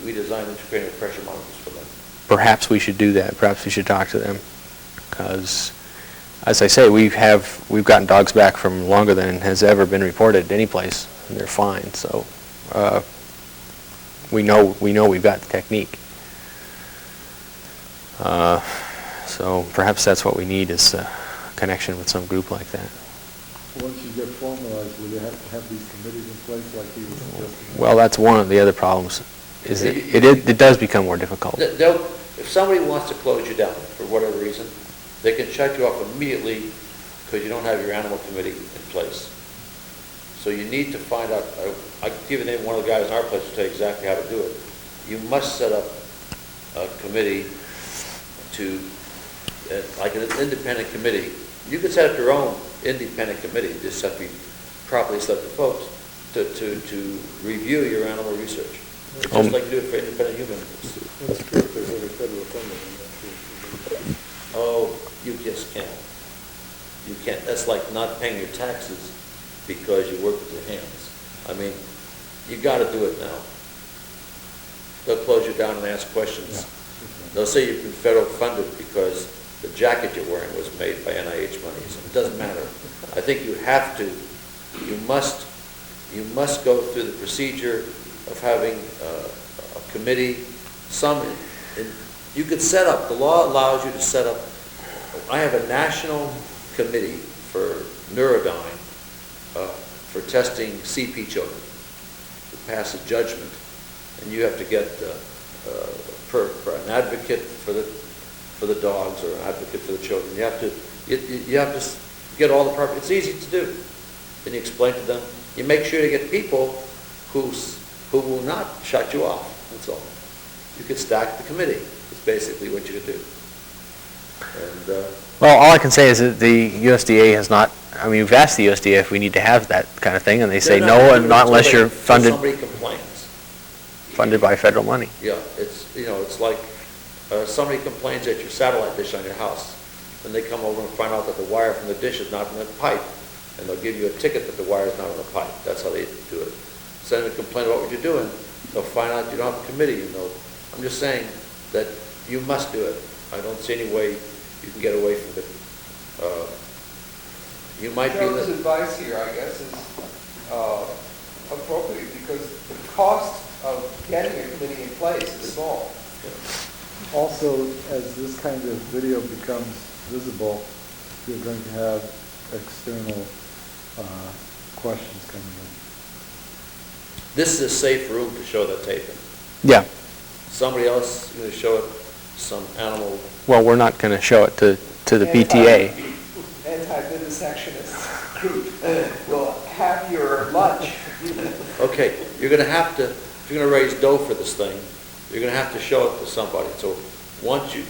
We design intracranial pressure monitors for them. Perhaps we should do that. Perhaps we should talk to them, because, as I say, we've gotten dogs back from longer than has ever been reported any place, and they're fine. So we know we've got the technique. So perhaps that's what we need, is a connection with some group like that. Once you get formalized, will you have to have these committees in place like he was suggesting? Well, that's one of the other problems. Is it does become more difficult. If somebody wants to close you down for whatever reason, they can shut you off immediately because you don't have your animal committee in place. So you need to find out. I can give you the name of one of the guys in our place to tell you exactly how to do it. You must set up a committee to, like an independent committee. You can set up your own independent committee. You just have to be properly selected folks to review your animal research. It's just like you do it for independent humans. That's true, if there's any federal funding. Oh, you just can't. You can't. That's like not paying your taxes because you work with your hands. I mean, you got to do it now. down and ask questions. They'll say you've been federal funded because the jacket you're wearing was made by NIH monies. It doesn't matter. I think you must go through the procedure of having a committee. You could set up, the law allows you to set up, I have a national committee for Neurodyne for testing CP children. You pass a judgment, and you have to get for an advocate for the dogs or an advocate for the children. You have to get all the proper. It's easy to do. Then you explain to them. You make sure to get people who will not shut you off. That's all. You could stack the committee. It's basically what you could do. And well, all I can say is that the USDA has not. I mean, we've asked the USDA if we need to have that kind of thing, and they say no, and not unless you're funded. Somebody complains. Funded by federal money. Yeah, it's like somebody complains at your satellite dish on your house, and they come over and find out that the wire from the dish is not in the pipe, and they'll give you a ticket that the wire is not in the pipe. That's how they do it. Send them to complain about what you're doing. They'll find out you don't have a committee. I'm just saying that you must do it. I don't see any way you can get away from it. You might be. Joe's advice here, I guess, is appropriate because the cost of getting a committee in place is small. Also, as this kind of video becomes visible, you're going to have external questions coming in. This is a safe room to show that tape in. Yeah. Somebody else is going to show it, some animal. Well, we're not going to show it to the PTA. Anti-vivisectionist group will have your lunch. Okay, you're going to have to, if you're going to raise dough for this thing, you're going to have to show it to somebody. So once you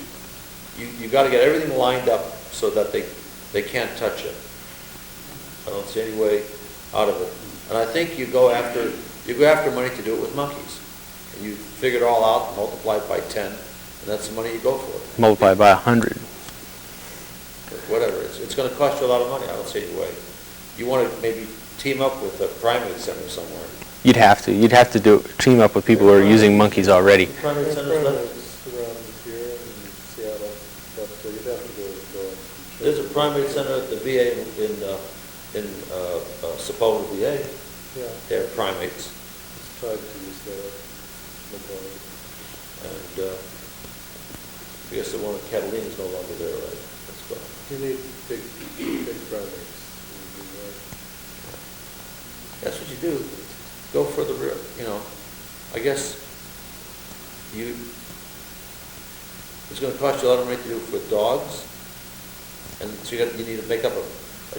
got to get everything lined up so that they can't touch it. I don't see any way out of it. And I think you go after money to do it with monkeys. And you figure it all out, multiply it by 10, and that's the money you go for. Multiply by 100. Whatever, it's going to cost you a lot of money. I don't see any way. You want to maybe team up with a primate center somewhere. You'd have to team up with people who are using monkeys already. Primate centers around here in Seattle, but you'd have to go. There's a primate center at the VA in Sapporo VA. Yeah. They're primates. It's tried to use their majority. And I guess the one in Catalina is no longer there, right? That's gone. You need big primates. That's what you do. Go for the real, I guess it's going to cost you a lot of money to do it with dogs. And so you need to make up a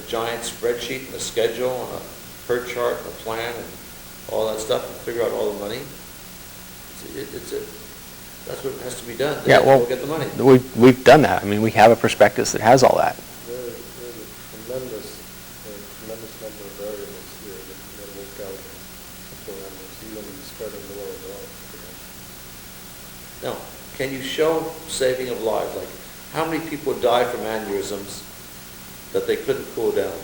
giant spreadsheet and a schedule and a herd chart and a plan and all that stuff and figure out all the money. That's what has to be done. Yeah, well, we'll get the money. We've done that. I mean, we have a prospectus that has all that. There's a tremendous number of variables here that work out for animals, even spreading the world around. Now, can you show saving of lives? Like, how many people die from aneurysms that they couldn't cool down?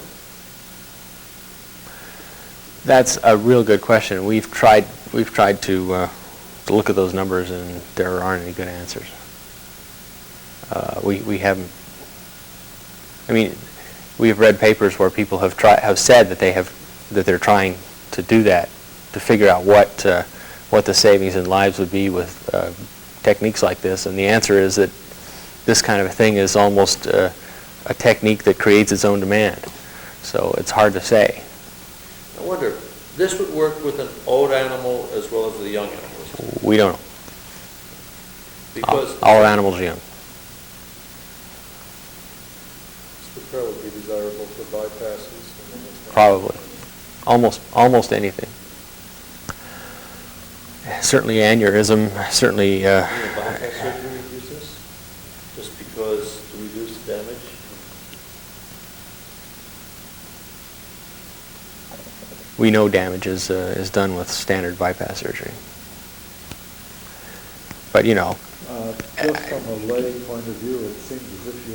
That's a real good question. We've tried to look at those numbers, and there aren't any good answers. We haven't. I mean, we've read papers where people have said that they're trying to do that, to figure out what the savings in lives would be with techniques like this, and the answer is that this kind of a thing is almost a technique that creates its own demand. So it's hard to say. I wonder, this would work with an old animal as well as the young animals. We don't know. Because all animals are young. This would probably be desirable for bypasses. Probably. Almost anything. Certainly aneurysm, certainly... bypass surgery use this? Just because to reduce the damage? We know damage is done with standard bypass surgery. But, just from a lay point of view, it seems as if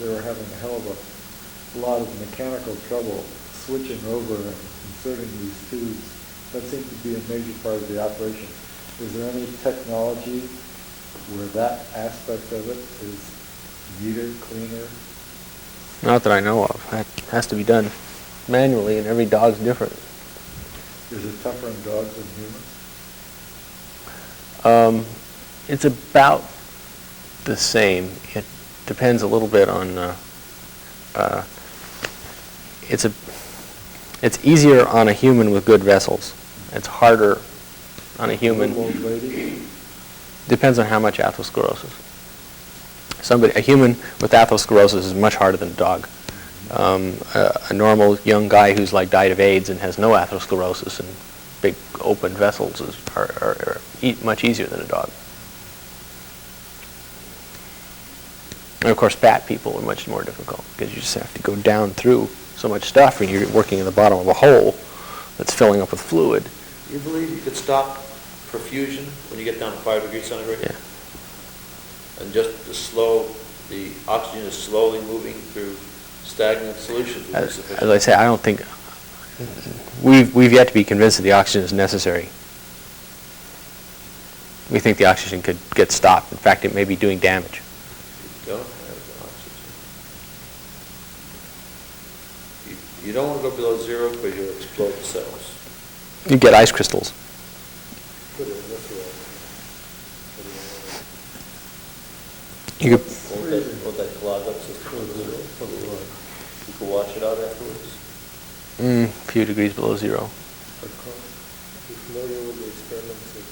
they were having a hell of a lot of mechanical trouble switching over and inserting these tubes. That seemed to be a major part of the operation. is there any technology where that aspect of it is neater, cleaner? Not that I know of. That has to be done manually, and every dog's different. Is it tougher on dogs than humans? It's about the same. It depends a little bit on. It's easier on a human with good vessels. It's harder on a human. Old lady? Depends on how much atherosclerosis. A human with atherosclerosis is much harder than a dog. A normal young guy who's like died of AIDS and has no atherosclerosis and big open vessels are much easier than a dog. And of course, fat people are much more difficult because you just have to go down through so much stuff and you're working in the bottom of a hole that's filling up with fluid. You believe you could stop perfusion when you get down to 5 degrees centigrade? Yeah. And just the oxygen is slowly moving through stagnant solutions would be As sufficient. I say, I don't think we've yet to be convinced that the oxygen is necessary. We think the oxygen could get stopped. In fact, it may be doing damage. You don't have the oxygen. You don't want to go below 0 because you'll explode the cells. You get ice crystals. Put it in this way. You could, Won't that clog up system? You can wash it out afterwards. a few degrees below 0. Are you familiar with the experiments of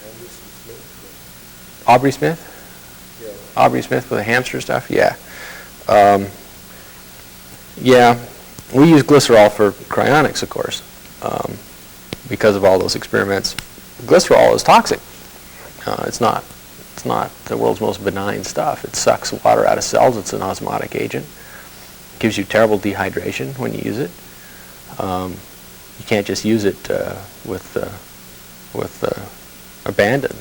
Anderson Smith? Aubrey Smith? Yeah. Aubrey Smith with the hamster stuff? Yeah. Yeah. We use glycerol for cryonics, of course, because of all those experiments. Glycerol is toxic. It's not the world's most benign stuff. It sucks water out of cells. It's an osmotic agent. It gives you terrible dehydration when you use it. You can't just use it with abandon.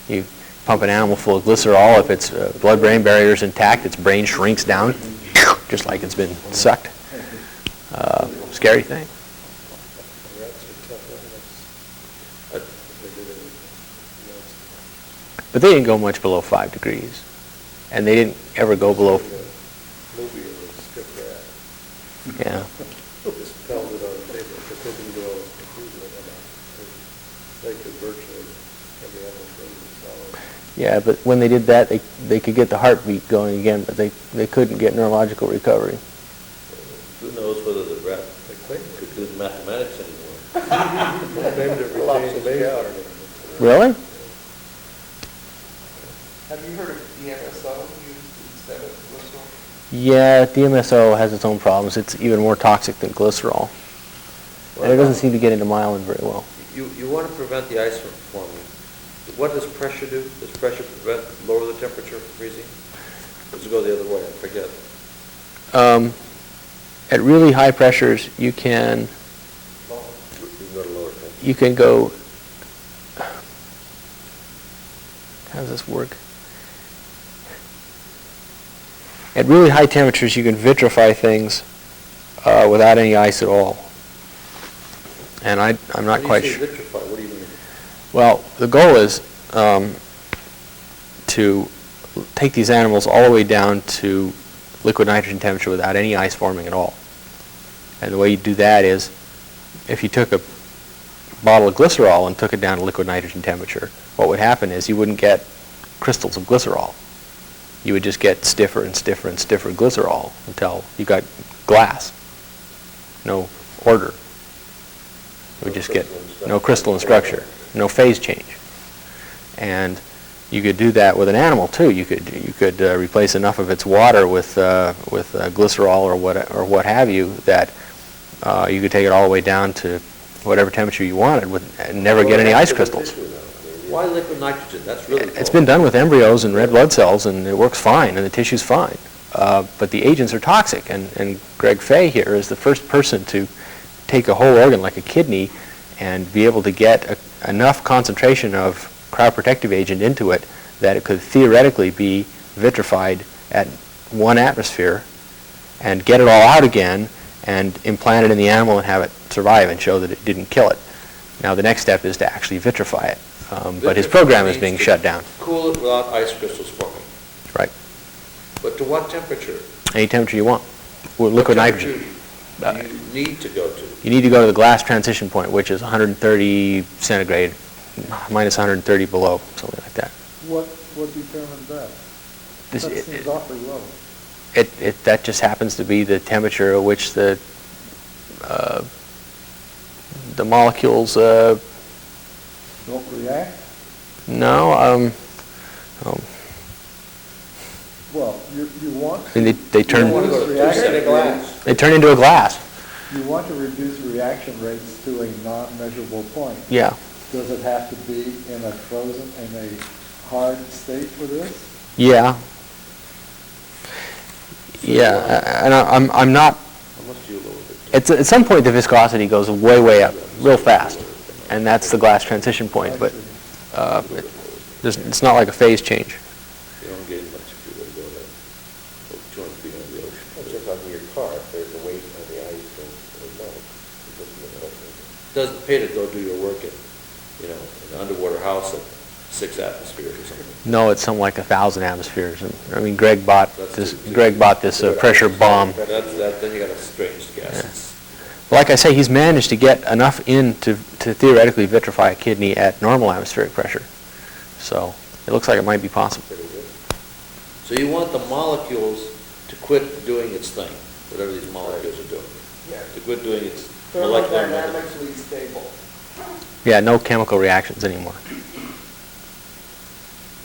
You pump an animal full of glycerol. If its blood-brain barrier is intact, its brain shrinks down, just like it's been sucked. Scary thing. Rats are tough animals. They did it. But they didn't go much below 5 degrees, and they didn't ever go below. Movie of a stiff rat. Yeah. Just held it on the table because they didn't do all this confusion about it. They could virtually every other thing solid. Yeah, but when they did that, they could get the heartbeat going again, but they couldn't get neurological recovery. Who knows whether the rat could do mathematics anymore? Named it retained base. Really? Have you heard of DMSO used instead of glycerol? Yeah, DMSO has its own problems. It's even more toxic than glycerol. And it doesn't seem to get into myelin very well. You want to prevent the ice from forming. What does pressure do? Does pressure lower the temperature from freezing? Or does it go the other way? I forget. At really high pressures, you can You can go to lower temperature. you can go. How does this work? At really high temperatures, you can vitrify things without any ice at all. And I'm not quite sure. Vitrify? What do you mean? Well, the goal is to take these animals all the way down to liquid nitrogen temperature without any ice forming at all. And the way you do that is, if you took a bottle of glycerol and took it down to liquid nitrogen temperature, what would happen is you wouldn't get crystals of glycerol. You would just get stiffer and stiffer and stiffer glycerol until you got glass. No order. You would just get no crystalline structure, no phase change. And you could do that with an animal too. You could replace enough of its water with glycerol or what have you that you could take it all the way down to whatever temperature you wanted and never get any ice crystals. Why liquid nitrogen? That's really cool. It's been done with embryos and red blood cells, and it works fine, and the tissue's fine. But the agents are toxic, and Greg Fay here is the first person to take a whole organ like a kidney and be able to get enough concentration of cryoprotective agent into it that it could theoretically be vitrified at 1 atmosphere and get it all out again and implant it in the animal and have it survive and show that it didn't kill it. Now the next step is to actually vitrify it. But his program is being shut down. Cool it without ice crystals forming. Right. But to what temperature? Any temperature you want. With liquid What nitrogen. temperature do you need to go to? You need to go to the glass transition point, which is 130 centigrade, minus 130 below, something like that. What determines that? This- That it- seems awfully low. That just happens to be the temperature at which the molecules, Don't react? no, Well, you want I mean, they turn, You want to go to Reaction in glass. they turn into a glass. You want to reduce reaction rates to a non-measurable point. Yeah. Does it have to be in a frozen, in a hard state for this? Yeah. Yeah, and I'm not, How much do you lower it? at some point the viscosity goes way up, real fast, and that's the glass transition point, but it's not like a phase change. You don't gain much if you were to go like 200 feet under the ocean. Well, just like in your car, if there's a weight on the ice, then it'll melt. It doesn't melt. Doesn't pay to go do your work in, in an underwater house at 6 atmospheres or something. No, it's something like 1,000 atmospheres. And I mean, Greg bought That's this pressure bomb. Then you got a strange gases. Like I say, he's managed to get enough in to theoretically vitrify a kidney at normal atmospheric pressure. So it looks like it might be possible. So you want the molecules to quit doing its thing, whatever these molecules are doing. Yeah. To quit doing its molecular method. Thermodynamically stable. Yeah, no chemical reactions anymore.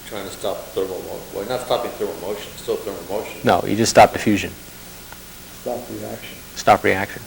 Trying to stop thermal motion. Well, not stopping thermal motion, still thermal motion. No, you just stop diffusion. Stop reaction. Stop reaction.